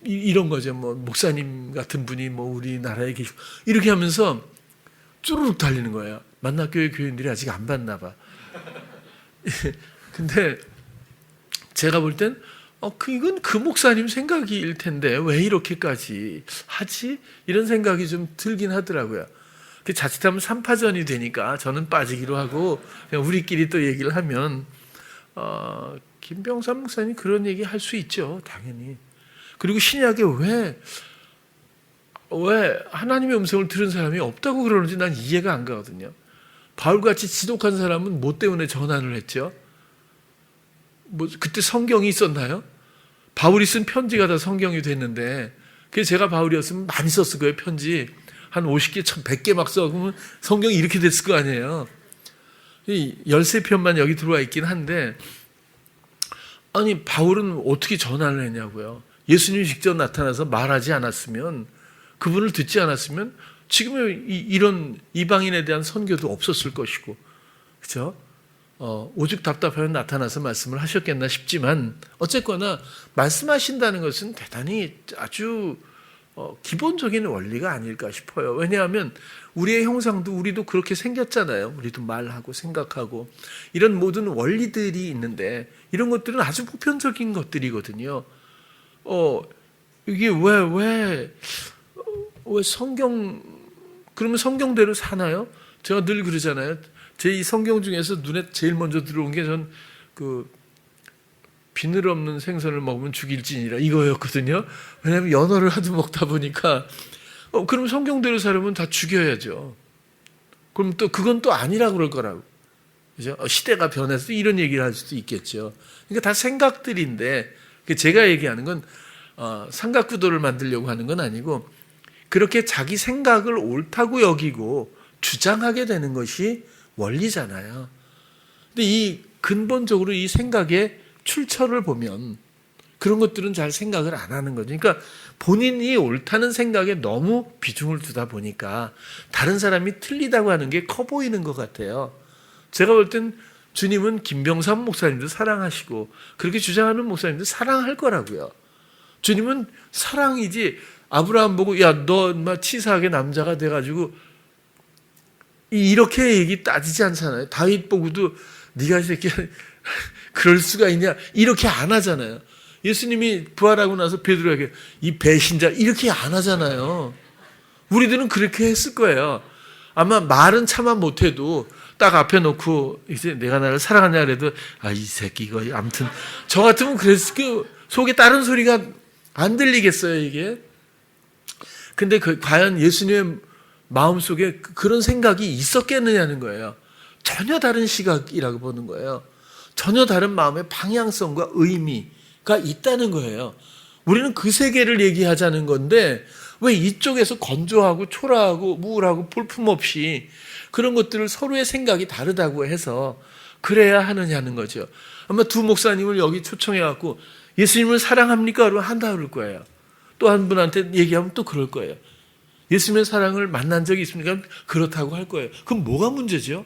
이런 거죠. 뭐 목사님 같은 분이 뭐 우리나라에 계시고 이렇게 하면서 쭈루룩 달리는 거예요. 만나교회 교인들이 아직 안 봤나 봐. 근데 제가 볼 땐 이건 그 목사님 생각일 텐데 왜 이렇게까지 하지? 이런 생각이 좀 들긴 하더라고요. 자칫하면 3파전이 되니까 저는 빠지기로 하고 그냥 우리끼리 또 얘기를 하면 김병삼 목사님 그런 얘기 할 수 있죠. 당연히. 그리고 신약에 왜 하나님의 음성을 들은 사람이 없다고 그러는지 난 이해가 안 가거든요. 바울같이 지독한 사람은 뭐 때문에 전환을 했죠? 뭐 그때 성경이 있었나요? 바울이 쓴 편지가 다 성경이 됐는데, 그래서 제가 바울이었으면 많이 썼을 거예요. 편지 한 50개, 100개 막 써보면 성경이 이렇게 됐을 거 아니에요. 13편만 여기 들어와 있긴 한데, 아니 바울은 어떻게 전환을 했냐고요. 예수님이 직접 나타나서 말하지 않았으면, 그분을 듣지 않았으면 지금의 이런 이방인에 대한 선교도 없었을 것이고, 그렇죠? 오죽 답답하면 나타나서 말씀을 하셨겠나 싶지만, 어쨌거나 말씀하신다는 것은 대단히 아주 기본적인 원리가 아닐까 싶어요. 왜냐하면 우리의 형상도 우리도 그렇게 생겼잖아요. 우리도 말하고 생각하고 이런 모든 원리들이 있는데, 이런 것들은 아주 보편적인 것들이거든요. 이게 왜 왜 그러면 성경대로 사나요? 제가 늘 그러잖아요. 제 이 성경 중에서 눈에 제일 먼저 들어온 게 전 그 비늘 없는 생선을 먹으면 죽일지니라 이거였거든요. 왜냐하면 연어를 하도 먹다 보니까 그럼 성경대로 살면 다 죽여야죠. 그럼 또 그건 또 아니라 그럴 거라고. 그죠? 시대가 변해서 이런 얘기를 할 수도 있겠죠. 그러니까 다 생각들인데 제가 얘기하는 건 삼각구도를 만들려고 하는 건 아니고 그렇게 자기 생각을 옳다고 여기고 주장하게 되는 것이 원리잖아요. 근데 이 근본적으로 이 생각의 출처를 보면 그런 것들은 잘 생각을 안 하는 거죠. 그러니까 본인이 옳다는 생각에 너무 비중을 두다 보니까 다른 사람이 틀리다고 하는 게 커 보이는 것 같아요. 제가 볼 땐 주님은 김병삼 목사님도 사랑하시고 그렇게 주장하는 목사님도 사랑할 거라고요. 주님은 사랑이지 아브라함 보고 야, 너 인마 치사하게 남자가 돼가지고 이렇게 얘기 따지지 않잖아요. 다윗 보고도 네가 이 새끼 그럴 수가 있냐 이렇게 안 하잖아요. 예수님이 부활하고 나서 베드로에게 이 배신자 이렇게 안 하잖아요. 우리들은 그렇게 했을 거예요. 아마 말은 차마 못해도 딱 앞에 놓고 이제 내가 나를 사랑하냐 그래도 이 새끼 이거 아무튼 저 같으면 그랬을 그 속에 다른 소리가 안 들리겠어요 이게. 근데 과연 예수님의 마음속에 그런 생각이 있었겠느냐는 거예요. 전혀 다른 시각이라고 보는 거예요. 전혀 다른 마음의 방향성과 의미가 있다는 거예요. 우리는 그 세계를 얘기하자는 건데 왜 이쪽에서 건조하고 초라하고 우울하고 볼품없이 그런 것들을 서로의 생각이 다르다고 해서 그래야 하느냐는 거죠. 아마 두 목사님을 여기 초청해갖고 예수님을 사랑합니까? 그러면 한다 그럴 거예요. 또 한 분한테 얘기하면 또 그럴 거예요. 예수님의 사랑을 만난 적이 있습니까? 그렇다고 할 거예요. 그럼 뭐가 문제죠?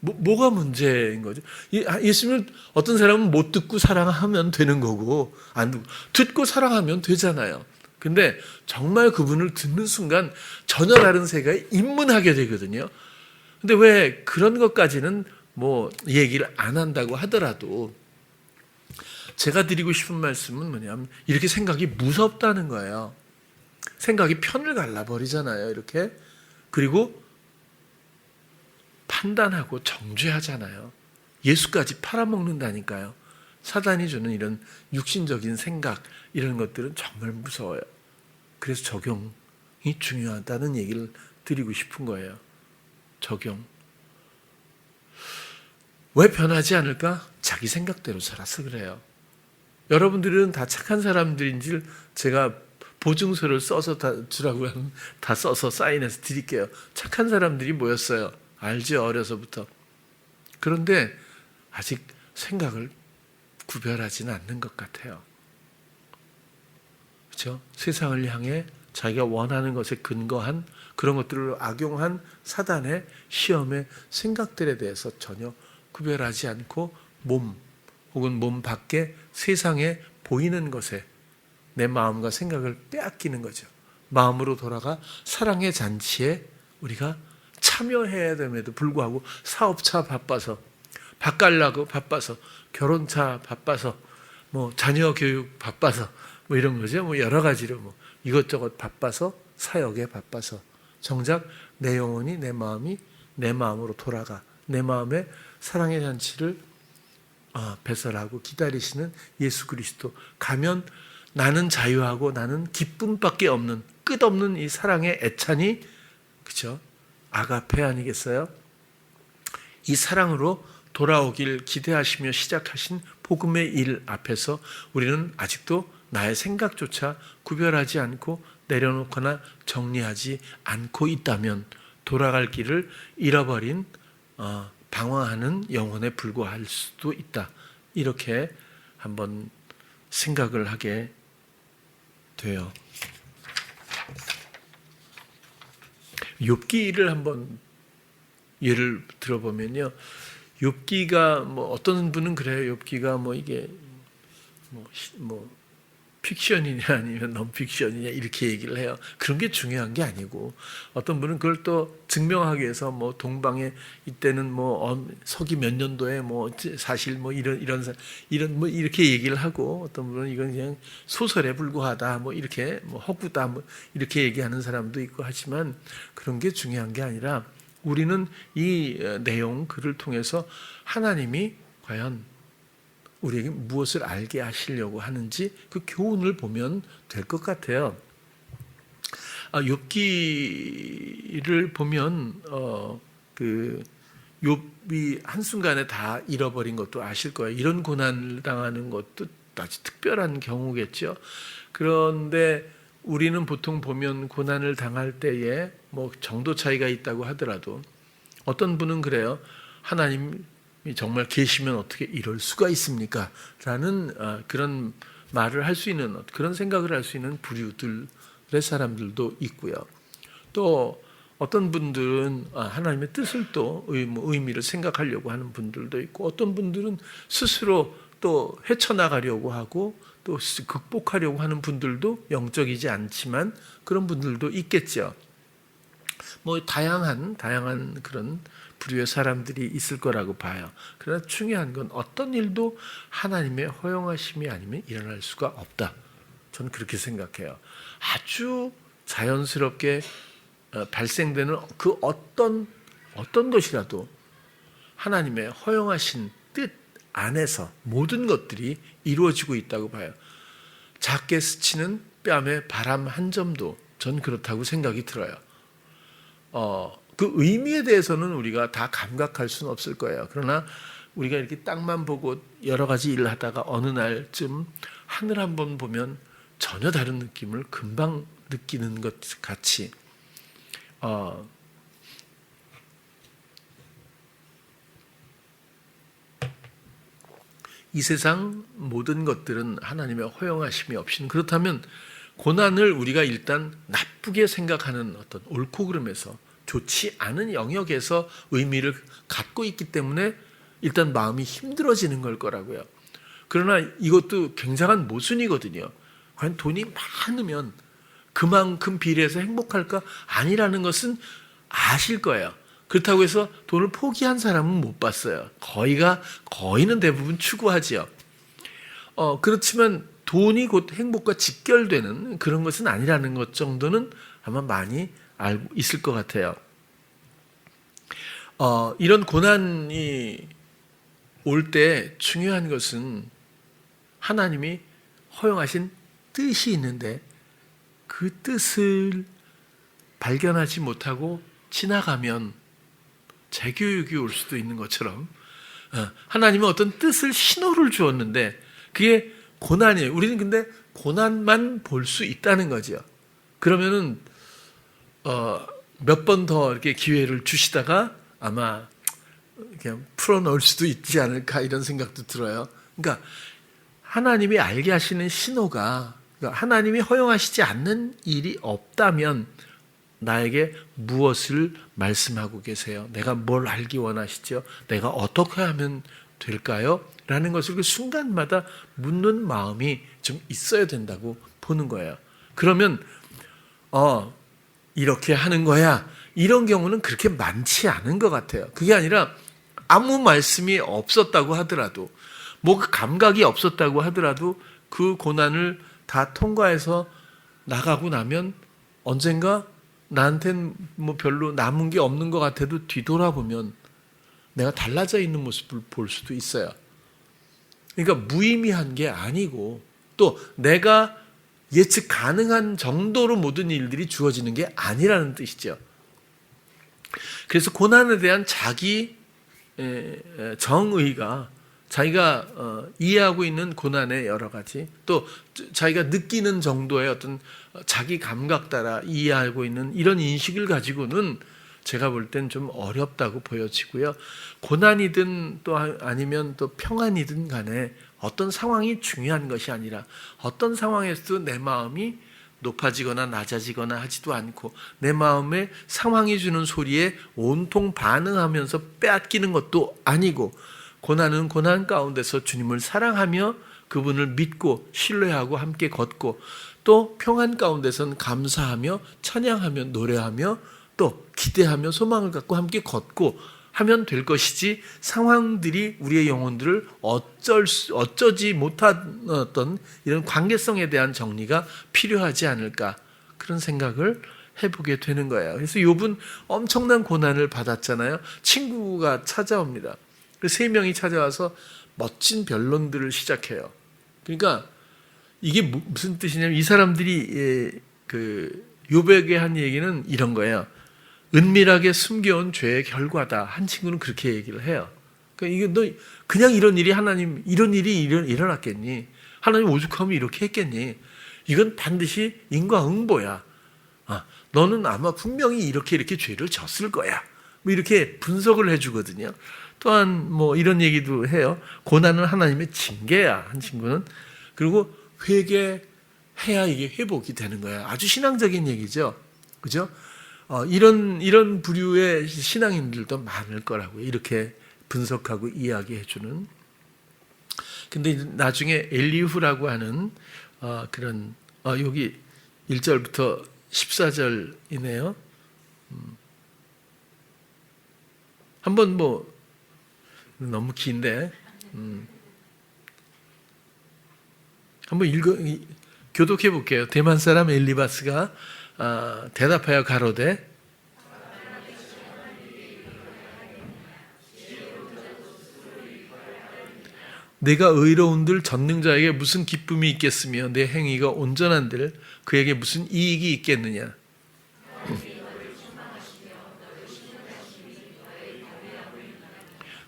뭐가 문제인 거죠? 예수님을 어떤 사람은 못 듣고 사랑하면 되는 거고 안 듣고 사랑하면 되잖아요. 근데 정말 그분을 듣는 순간 전혀 다른 세계에 입문하게 되거든요. 근데 왜 그런 것까지는 뭐 얘기를 안 한다고 하더라도 제가 드리고 싶은 말씀은 뭐냐면 이렇게 생각이 무섭다는 거예요. 생각이 편을 갈라버리잖아요. 이렇게. 그리고 판단하고 정죄하잖아요. 예수까지 팔아먹는다니까요. 사단이 주는 이런 육신적인 생각 이런 것들은 정말 무서워요. 그래서 적용이 중요하다는 얘기를 드리고 싶은 거예요. 적용. 왜 변하지 않을까? 자기 생각대로 살아서 그래요. 여러분들은 다 착한 사람들인지 제가 보증서를 써서 주라고 하면 다 써서 사인해서 드릴게요. 착한 사람들이 뭐였어요? 알죠? 어려서부터. 그런데 아직 생각을 구별하지는 않는 것 같아요. 그렇죠? 세상을 향해 자기가 원하는 것에 근거한 그런 것들을 악용한 사단의 시험의 생각들에 대해서 전혀 구별하지 않고 몸 혹은 몸 밖에 세상에 보이는 것에 내 마음과 생각을 빼앗기는 거죠. 마음으로 돌아가 사랑의 잔치에 우리가 참여해야 됨에도 불구하고 사업차 바빠서 밥 갈라고 바빠서 결혼차 바빠서 뭐 자녀 교육 바빠서 뭐 이런 거죠. 뭐 여러 가지로 뭐 이것저것 바빠서 사역에 바빠서 정작 내 영혼이 내 마음이 내 마음으로 돌아가 내 마음에 사랑의 잔치를 배설하고 기다리시는 예수 그리스도 가면 나는 자유하고 나는 기쁨밖에 없는 끝없는 이 사랑의 애찬이 그죠? 아가페 아니겠어요? 이 사랑으로 돌아오길 기대하시며 시작하신 복음의 일 앞에서 우리는 아직도 나의 생각조차 구별하지 않고 내려놓거나 정리하지 않고 있다면 돌아갈 길을 잃어버린 방황하는 영혼에 불과할 수도 있다. 이렇게 한번 생각을 하게 돼요. 욥기를 한번 예를 들어보면요. 욥기가 뭐 어떤 분은 그래요. 욥기가 뭐 이게 뭐 픽션이냐 아니면 논픽션이냐 이렇게 얘기를 해요. 그런 게 중요한 게 아니고 어떤 분은 그걸 또 증명하기 위해서 뭐 동방에 이때는 뭐 서기 몇 년도에 뭐 사실 뭐 이런 뭐 이렇게 얘기를 하고 어떤 분은 이건 그냥 소설에 불과하다 뭐 이렇게 뭐 허구다 뭐 이렇게 얘기하는 사람도 있고 하지만 그런 게 중요한 게 아니라 우리는 이 내용 글을 통해서 하나님이 과연 우리에게 무엇을 알게 하시려고 하는지 그 교훈을 보면 될 것 같아요. 욥기를 보면 그 욥이 한순간에 다 잃어버린 것도 아실 거예요. 이런 고난을 당하는 것도 아주 특별한 경우겠죠. 그런데 우리는 보통 보면 고난을 당할 때에 뭐 정도 차이가 있다고 하더라도 어떤 분은 그래요. 하나님 정말 계시면 어떻게 이럴 수가 있습니까? 라는 그런 말을 할 수 있는 그런 생각을 할 수 있는 부류들의 사람들도 있고요. 또 어떤 분들은 하나님의 뜻을 또 의미를 생각하려고 하는 분들도 있고 어떤 분들은 스스로 또 헤쳐나가려고 하고 또 극복하려고 하는 분들도 영적이지 않지만 그런 분들도 있겠죠. 뭐 다양한 그런 부류의 사람들이 있을 거라고 봐요. 그러나 중요한 건 어떤 일도 하나님의 허용하심이 아니면 일어날 수가 없다. 저는 그렇게 생각해요. 아주 자연스럽게 발생되는 그 어떤 것이라도 하나님의 허용하신 뜻 안에서 모든 것들이 이루어지고 있다고 봐요. 작게 스치는 뺨에 바람 한 점도 전 그렇다고 생각이 들어요. 그 의미에 대해서는 우리가 다 감각할 수는 없을 거예요. 그러나 우리가 이렇게 땅만 보고 여러 가지 일을 하다가 어느 날쯤 하늘 한번 보면 전혀 다른 느낌을 금방 느끼는 것 같이 이 세상 모든 것들은 하나님의 허용하심이 없이는 그렇다면 고난을 우리가 일단 나쁘게 생각하는 어떤 옳고 그름에서 좋지 않은 영역에서 의미를 갖고 있기 때문에 일단 마음이 힘들어지는 걸 거라고요. 그러나 이것도 굉장한 모순이거든요. 과연 돈이 많으면 그만큼 비례해서 행복할까? 아니라는 것은 아실 거예요. 그렇다고 해서 돈을 포기한 사람은 못 봤어요. 거의는 대부분 추구하지요. 그렇지만 돈이 곧 행복과 직결되는 그런 것은 아니라는 것 정도는 아마 많이 알고 있을 것 같아요. 이런 고난이 올 때 중요한 것은 하나님이 허용하신 뜻이 있는데 그 뜻을 발견하지 못하고 지나가면 재교육이 올 수도 있는 것처럼 하나님은 어떤 뜻을 신호를 주었는데 그게 고난이에요. 우리는 근데 고난만 볼 수 있다는 거죠. 그러면은 몇 번 더 이렇게 기회를 주시다가 아마 그냥 풀어놓을 수도 있지 않을까 이런 생각도 들어요. 그러니까 하나님이 알게 하시는 신호가 그러니까 하나님이 허용하시지 않는 일이 없다면 나에게 무엇을 말씀하고 계세요? 내가 뭘 알기 원하시죠? 내가 어떻게 하면 될까요? 라는 것을 그 순간마다 묻는 마음이 좀 있어야 된다고 보는 거예요. 그러면 이렇게 하는 거야. 이런 경우는 그렇게 많지 않은 것 같아요. 그게 아니라 아무 말씀이 없었다고 하더라도 뭐 그 감각이 없었다고 하더라도 그 고난을 다 통과해서 나가고 나면 언젠가 나한텐 뭐 별로 남은 게 없는 것 같아도 뒤돌아보면 내가 달라져 있는 모습을 볼 수도 있어요. 그러니까 무의미한 게 아니고 또 내가 예측 가능한 정도로 모든 일들이 주어지는 게 아니라는 뜻이죠. 그래서 고난에 대한 자기 정의가 자기가 이해하고 있는 고난의 여러 가지 또 자기가 느끼는 정도의 어떤 자기 감각 따라 이해하고 있는 이런 인식을 가지고는 제가 볼 땐 좀 어렵다고 보여지고요. 고난이든 또 아니면 또 평안이든 간에 어떤 상황이 중요한 것이 아니라 어떤 상황에서도 내 마음이 높아지거나 낮아지거나 하지도 않고 내 마음의 상황이 주는 소리에 온통 반응하면서 빼앗기는 것도 아니고 고난은 고난 가운데서 주님을 사랑하며 그분을 믿고 신뢰하고 함께 걷고 또 평안 가운데선 감사하며 찬양하며 노래하며 또 기대하며 소망을 갖고 함께 걷고 하면 될 것이지, 상황들이 우리의 영혼들을 어쩌지 못한 어떤 이런 관계성에 대한 정리가 필요하지 않을까, 그런 생각을 해보게 되는 거예요. 그래서 욥은 엄청난 고난을 받았잖아요. 친구가 찾아옵니다. 그 세 명이 찾아와서 멋진 변론들을 시작해요. 그러니까 이게 무슨 뜻이냐면, 이 사람들이 그 욥에게 한 얘기는 이런 거예요. 은밀하게 숨겨온 죄의 결과다. 한 친구는 그렇게 얘기를 해요. 그러니까 이게 너 그냥 이런 일이 하나님 이런 일이 일어났겠니? 하나님 오죽하면 이렇게 했겠니? 이건 반드시 인과응보야. 너는 아마 분명히 이렇게 죄를 졌을 거야. 뭐 이렇게 분석을 해주거든요. 또한 뭐 이런 얘기도 해요. 고난은 하나님의 징계야, 한 친구는. 그리고 회개해야 이게 회복이 되는 거야. 아주 신앙적인 얘기죠. 그죠? 이런 부류의 신앙인들도 많을 거라고요. 이렇게 분석하고 이야기해주는. 근데 나중에 엘리후라고 하는 그런 여기 1절부터 14절이네요. 한번 뭐 너무 긴데 한번 교독해 볼게요. 대만 사람 엘리바스가 대답하여 가로되 내가 의로운들 전능자에게 무슨 기쁨이 있겠으며 내 행위가 온전한들 그에게 무슨 이익이 있겠느냐.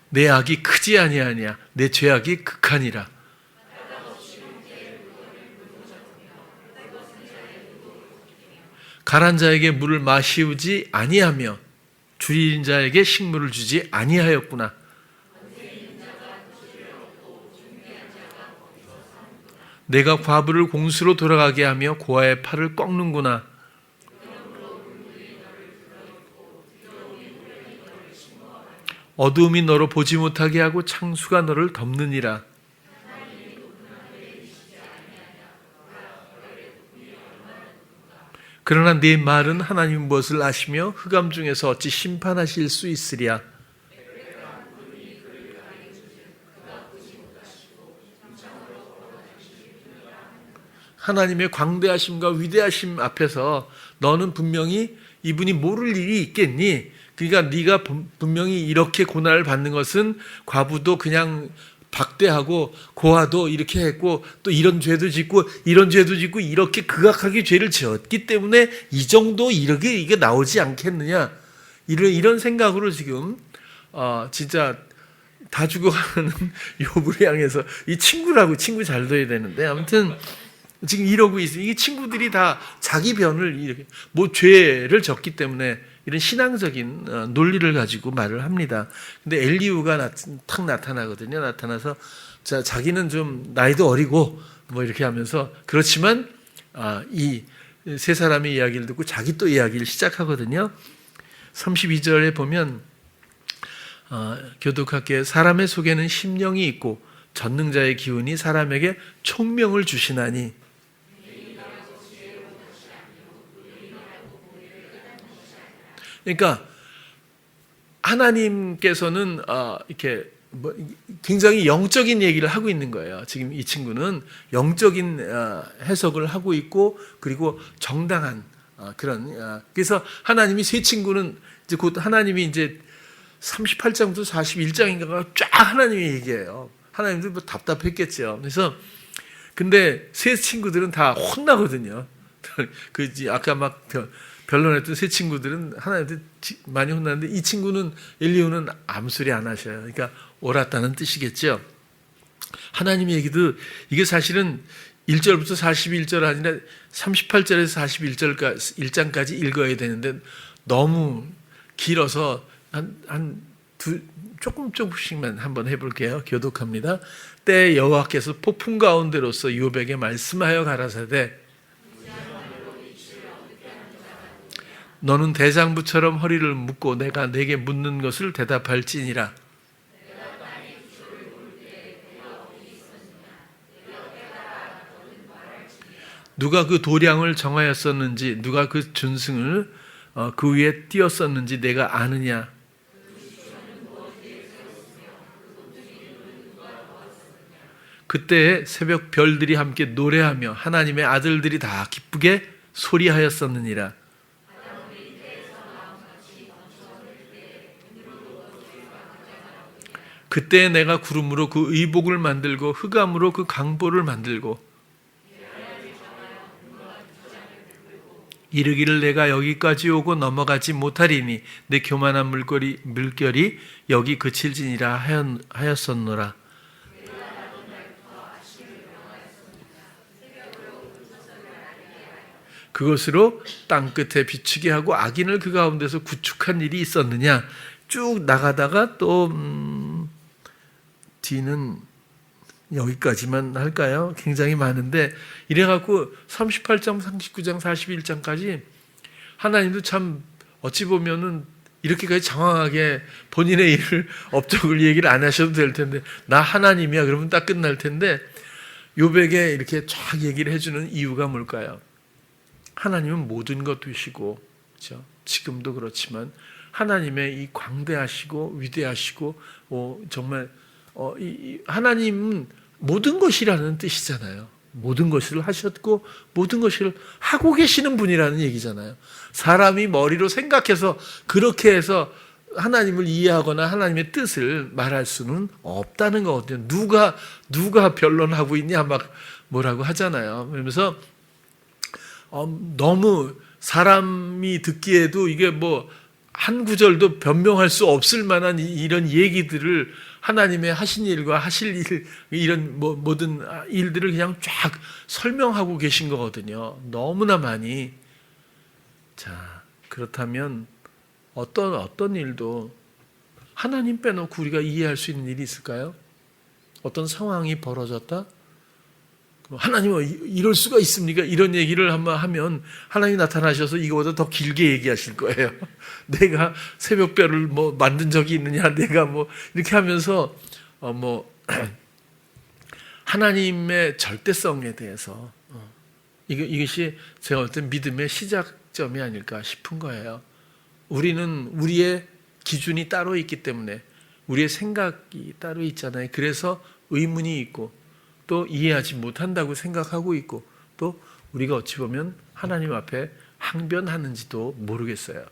내 악이 크지 아니하냐, 내 죄악이 극하니라. 가란 자에게 물을 마시우지 아니하며 줄인 자에게 식물을 주지 아니하였구나. 내가 과부를 공수로 돌아가게 하며 고아의 팔을 꺾는구나. 어두움이 너로 보지 못하게 하고 창수가 너를 덮느니라. 그러나 네 말은 하나님 무엇을 아시며 흑암 중에서 어찌 심판하실 수 있으랴. 하나님의 광대하심과 위대하심 앞에서 너는 분명히 이분이 모를 일이 있겠니? 그러니까 네가 분명히 이렇게 고난을 받는 것은 과부도 그냥 박대하고 고아도 이렇게 했고 또 이런 죄도 짓고 이런 죄도 짓고 이렇게 극악하게 죄를 지었기 때문에 이 정도 이게 나오지 않겠느냐, 이런 생각으로 지금 진짜 다 죽어가는 욥을 향해서, 이 친구 잘 둬야 되는데 아무튼 지금 이러고 있어요. 이 친구들이 다 자기 변을 이렇게 뭐 죄를 졌기 때문에 이런 신앙적인 논리를 가지고 말을 합니다. 근데 엘리후가 탁 나타나거든요. 나타나서 자기는 좀 나이도 어리고 뭐 이렇게 하면서, 그렇지만 이 세 사람의 이야기를 듣고 자기 또 이야기를 시작하거든요. 32절에 보면 교독할게요. 사람의 속에는 심령이 있고 전능자의 기운이 사람에게 총명을 주시나니. 그러니까 하나님께서는 이렇게 굉장히 영적인 얘기를 하고 있는 거예요. 지금 이 친구는 영적인 해석을 하고 있고, 그리고 정당한 그런 그래서 하나님이 세 친구는 이제 곧 하나님이 이제 38장부터 41장인가가 쫙 하나님이 얘기해요. 하나님도 뭐 답답했겠죠. 그래서 근데 세 친구들은 다 혼나거든요. 아까 막 변론했던 세 친구들은 하나님한테 많이 혼났는데, 이 친구는 엘리후는 아무 소리 안 하셔요. 그러니까 옳았다는 뜻이겠죠. 하나님 얘기도 이게 사실은 1절부터 41절 아니라 38절에서 41장까지 읽어야 되는데 너무 길어서 조금씩만 한번 해볼게요. 교독합니다. 때 여호와께서 폭풍 가운데로서 욥에게 말씀하여 가라사대 너는 대장부처럼 허리를 묶고 내가 내게 묻는 것을 대답할지니라. 누가 그 도량을 정하였었는지, 누가 그 준승을 그 위에 띄었었는지 내가 아느냐. 그때 새벽 별들이 함께 노래하며 하나님의 아들들이 다 기쁘게 소리하였었느니라. 그때 내가 구름으로 그 의복을 만들고 흑암으로 그 강보를 만들고 이르기를 내가 여기까지 오고 넘어가지 못하리니 내 교만한 물결이 여기 그칠지니라 하였었노라. 그것으로 땅끝에 비추게 하고 악인을 그 가운데서 구축한 일이 있었느냐. 쭉 나가다가 또 뒤는 여기까지만 할까요? 굉장히 많은데 이래갖고 38장, 39장, 41장까지 하나님도 참 어찌 보면은 이렇게까지 장황하게 본인의 일을 업적을 얘기를 안 하셔도 될 텐데 나 하나님이야 그러면 딱 끝날 텐데 욥에게 이렇게 쫙 얘기를 해주는 이유가 뭘까요? 하나님은 모든 것 되시고 그렇죠? 지금도 그렇지만 하나님의 이 광대하시고 위대하시고 정말 하나님은 모든 것이라는 뜻이잖아요. 모든 것을 하셨고 모든 것을 하고 계시는 분이라는 얘기잖아요. 사람이 머리로 생각해서 그렇게 해서 하나님을 이해하거나 하나님의 뜻을 말할 수는 없다는 거거든요. 누가 변론하고 있냐 막 뭐라고 하잖아요. 그러면서 너무 사람이 듣기에도 이게 뭐 한 구절도 변명할 수 없을 만한 이런 얘기들을 하나님의 하신 일과 하실 일 이런 모든 일들을 그냥 쫙 설명하고 계신 거거든요. 너무나 많이. 자, 그렇다면 어떤 일도 하나님 빼놓고 우리가 이해할 수 있는 일이 있을까요? 어떤 상황이 벌어졌다? 하나님은 이럴 수가 있습니까? 이런 얘기를 한번 하면 하나님이 나타나셔서 이거보다 더 길게 얘기하실 거예요. 내가 새벽별을 만든 적이 있느냐? 내가 이렇게 하면서 하나님의 절대성에 대해서 이것이 제가 어떤 믿음의 시작점이 아닐까 싶은 거예요. 우리는 우리의 기준이 따로 있기 때문에 우리의 생각이 따로 있잖아요. 그래서 의문이 있고 또 이해하지 못한다고 생각하고 있고 또 우리가 어찌 보면 하나님 앞에 항변하는지도 모르겠어요.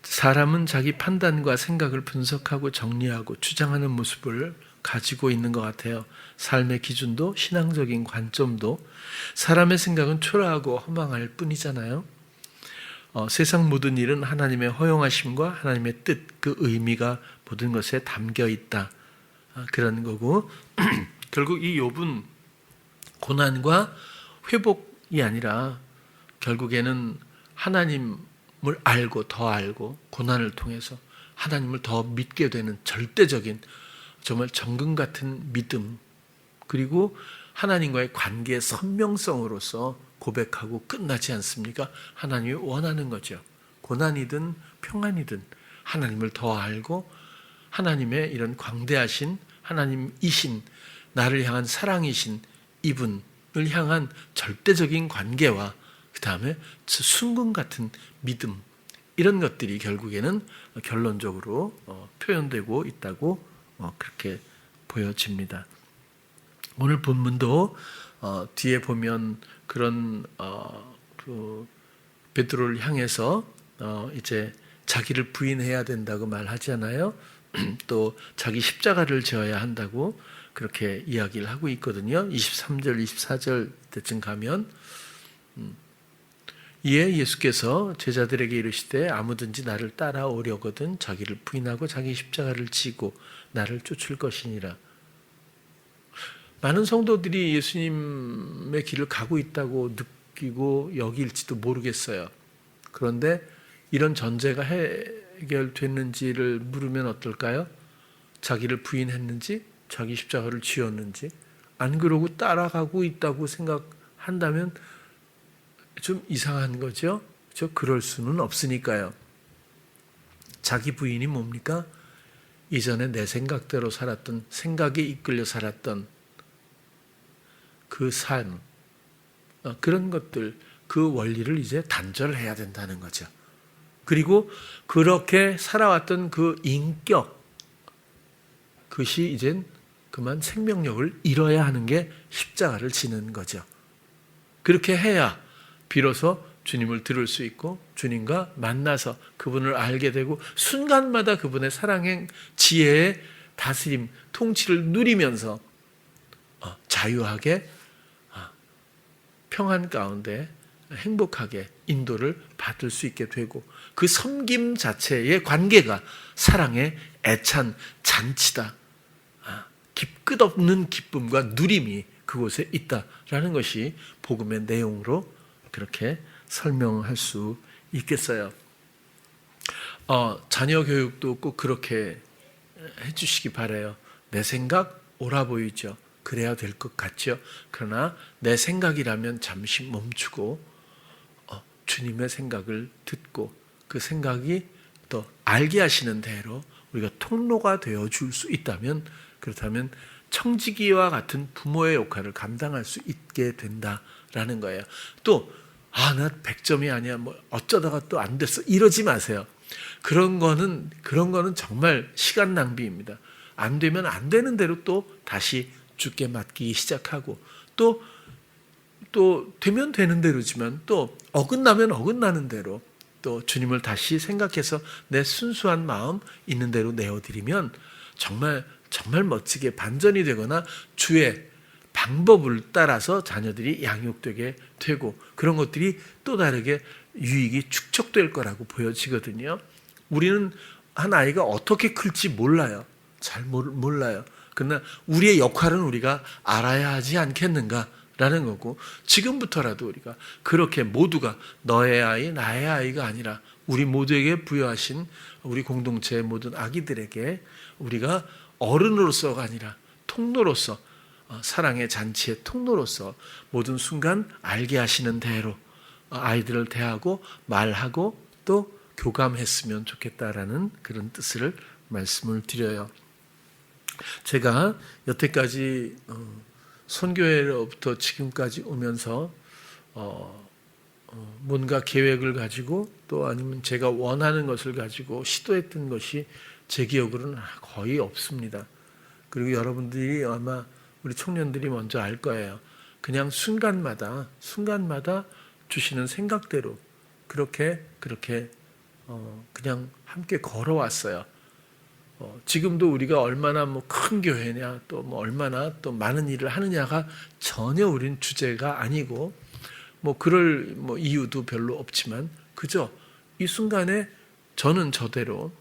사람은 자기 판단과 생각을 분석하고 정리하고 주장하는 모습을 가지고 있는 것 같아요. 삶의 기준도 신앙적인 관점도 사람의 생각은 초라하고 허망할 뿐이잖아요. 세상 모든 일은 하나님의 허용하심과 하나님의 뜻, 그 의미가 모든 것에 담겨 있다. 그런 거고 결국 이 욥은 고난과 회복이 아니라 결국에는 하나님을 알고 더 알고 고난을 통해서 하나님을 더 믿게 되는 절대적인 정말 정금 같은 믿음 그리고 하나님과의 관계의 선명성으로서 고백하고 끝나지 않습니까? 하나님이 원하는 거죠. 고난이든 평안이든 하나님을 더 알고 하나님의 이런 광대하신 하나님이신 나를 향한 사랑이신 이분을 향한 절대적인 관계와 그 다음에 순금 같은 믿음 이런 것들이 결국에는 결론적으로 표현되고 있다고 그렇게 보여집니다. 오늘 본문도 뒤에 보면 그런 그 베드로를 향해서 이제 자기를 부인해야 된다고 말하잖아요. 또 자기 십자가를 져야 한다고 그렇게 이야기를 하고 있거든요. 23절, 24절 때쯤 가면 이에 예수께서 제자들에게 이르시되 아무든지 나를 따라오려거든 자기를 부인하고 자기 십자가를 지고 나를 쫓을 것이니라. 많은 성도들이 예수님의 길을 가고 있다고 느끼고 여길지도 모르겠어요. 그런데 이런 전제가 해결됐는지를 물으면 어떨까요? 자기를 부인했는지, 자기 십자가를 지었는지, 안 그러고 따라가고 있다고 생각한다면 좀 이상한 거죠. 그럴 수는 없으니까요. 자기 부인이 뭡니까? 이전에 내 생각대로 살았던, 생각에 이끌려 살았던 그 삶, 그런 것들, 그 원리를 이제 단절해야 된다는 거죠. 그리고 그렇게 살아왔던 그 인격, 그것이 이젠 그만 생명력을 잃어야 하는 게 십자가를 지는 거죠. 그렇게 해야 비로소 주님을 들을 수 있고 주님과 만나서 그분을 알게 되고 순간마다 그분의 사랑의 지혜의 다스림, 통치를 누리면서 자유하게 평안 가운데 행복하게 인도를 받을 수 있게 되고 그 섬김 자체의 관계가 사랑의 애찬 잔치다. 끝없는 기쁨과 누림이 그곳에 있다라는 것이 복음의 내용으로 그렇게 설명할 수 있겠어요. 자녀 교육도 꼭 그렇게 해주시기 바라요. 내 생각 옳아 보이죠. 그래야 될 것 같죠. 그러나 내 생각이라면 잠시 멈추고 주님의 생각을 듣고 그 생각이 또 알게 하시는 대로 우리가 통로가 되어줄 수 있다면, 그렇다면 청지기와 같은 부모의 역할을 감당할 수 있게 된다라는 거예요. 또 나 100점이 아니야, 뭐 어쩌다가 또 안 됐어, 이러지 마세요. 그런 거는 정말 시간 낭비입니다. 안 되면 안 되는 대로 또 다시 주께 맡기기 시작하고, 또 되면 되는 대로지만 또 어긋나면 어긋나는 대로 또 주님을 다시 생각해서 내 순수한 마음 있는 대로 내어드리면 정말 멋지게 반전이 되거나 주의 방법을 따라서 자녀들이 양육되게 되고 그런 것들이 또 다르게 유익이 축적될 거라고 보여지거든요. 우리는 한 아이가 어떻게 클지 몰라요. 잘 몰라요. 그러나 우리의 역할은 우리가 알아야 하지 않겠는가라는 거고, 지금부터라도 우리가 그렇게 모두가 너의 아이, 나의 아이가 아니라 우리 모두에게 부여하신 우리 공동체의 모든 아기들에게 우리가 어른으로서가 아니라 통로로서, 사랑의 잔치의 통로로서 모든 순간 알게 하시는 대로 아이들을 대하고 말하고 또 교감했으면 좋겠다라는 그런 뜻을 말씀을 드려요. 제가 여태까지 선교회로부터 지금까지 오면서 뭔가 계획을 가지고 또 아니면 제가 원하는 것을 가지고 시도했던 것이 제 기억으로는 거의 없습니다. 그리고 여러분들이 아마 우리 청년들이 먼저 알 거예요. 그냥 순간마다 주시는 생각대로 그렇게 그냥 함께 걸어왔어요. 지금도 우리가 얼마나 큰 교회냐, 또 얼마나 또 많은 일을 하느냐가 전혀 우린 주제가 아니고 그럴 이유도 별로 없지만 그저 이 순간에 저는 저대로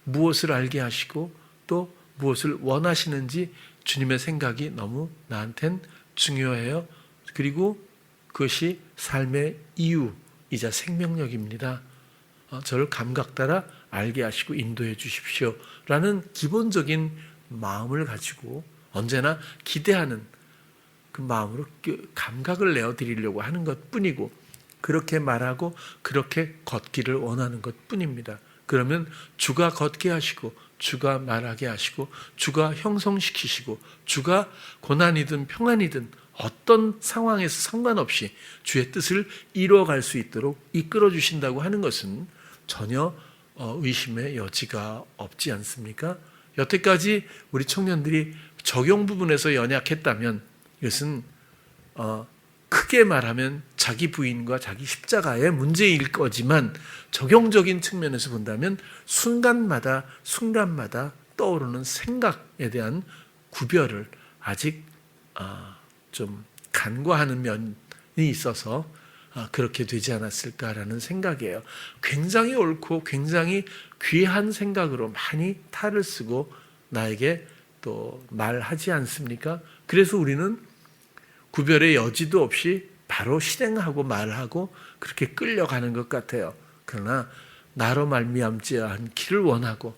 무엇을 알게 하시고 또 무엇을 원하시는지 주님의 생각이 너무 나한텐 중요해요. 그리고 그것이 삶의 이유이자 생명력입니다. 저를 감각 따라 알게 하시고 인도해 주십시오 라는 기본적인 마음을 가지고 언제나 기대하는 그 마음으로 감각을 내어드리려고 하는 것뿐이고, 그렇게 말하고 그렇게 걷기를 원하는 것뿐입니다. 그러면 주가 걷게 하시고 주가 말하게 하시고 주가 형성시키시고 주가 고난이든 평안이든 어떤 상황에서 상관없이 주의 뜻을 이루어갈 수 있도록 이끌어 주신다고 하는 것은 전혀 의심의 여지가 없지 않습니까? 여태까지 우리 청년들이 적용 부분에서 연약했다면 이것은 크게 말하면 자기 부인과 자기 십자가의 문제일 거지만 적용적인 측면에서 본다면 순간마다 떠오르는 생각에 대한 구별을 아직 좀 간과하는 면이 있어서 그렇게 되지 않았을까라는 생각이에요. 굉장히 옳고 굉장히 귀한 생각으로 많이 탈을 쓰고 나에게 또 말하지 않습니까? 그래서 우리는 구별의 여지도 없이 바로 실행하고 말하고 그렇게 끌려가는 것 같아요. 그러나 나로 말미암지 않기를 원하고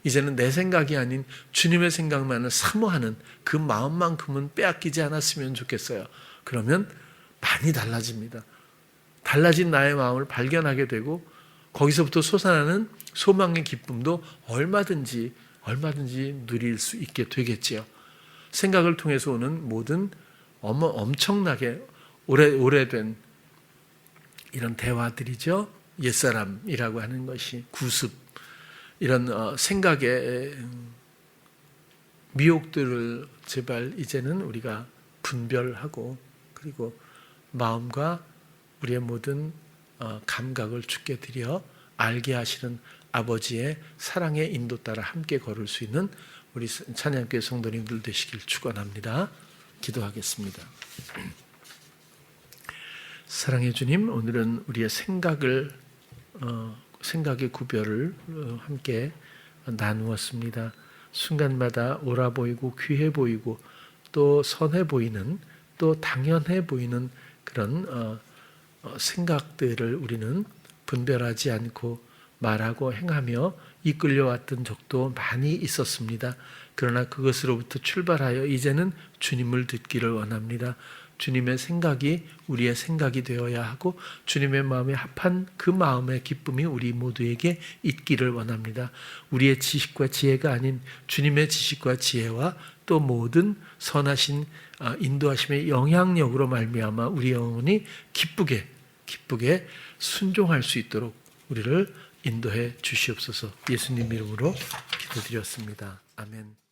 이제는 내 생각이 아닌 주님의 생각만을 사모하는 그 마음만큼은 빼앗기지 않았으면 좋겠어요. 그러면 많이 달라집니다. 달라진 나의 마음을 발견하게 되고 거기서부터 솟아나는 소망의 기쁨도 얼마든지 얼마든지 누릴 수 있게 되겠지요. 생각을 통해서 오는 모든 엄청나게 오래된 이런 대화들이죠. 옛사람이라고 하는 것이 구습, 이런 생각의 미혹들을 제발 이제는 우리가 분별하고, 그리고 마음과 우리의 모든 감각을 주께 드려 알게 하시는 아버지의 사랑의 인도 따라 함께 걸을 수 있는 우리 찬양교회 성도님들 되시길 축원합니다. 기도하겠습니다. 사랑의 주님, 오늘은 우리의 생각의 구별을 함께 나누었습니다. 순간마다 옳아 보이고 귀해 보이고 또 선해 보이는, 또 당연해 보이는 그런 생각들을 우리는 분별하지 않고 말하고 행하며 이끌려왔던 적도 많이 있었습니다. 그러나 그것으로부터 출발하여 이제는 주님을 듣기를 원합니다. 주님의 생각이 우리의 생각이 되어야 하고, 주님의 마음에 합한 그 마음의 기쁨이 우리 모두에게 있기를 원합니다. 우리의 지식과 지혜가 아닌 주님의 지식과 지혜와 또 모든 선하신 인도하심의 영향력으로 말미암아 우리 영혼이 기쁘게 순종할 수 있도록 우리를 인도해 주시옵소서. 예수님 이름으로 기도드렸습니다. 아멘.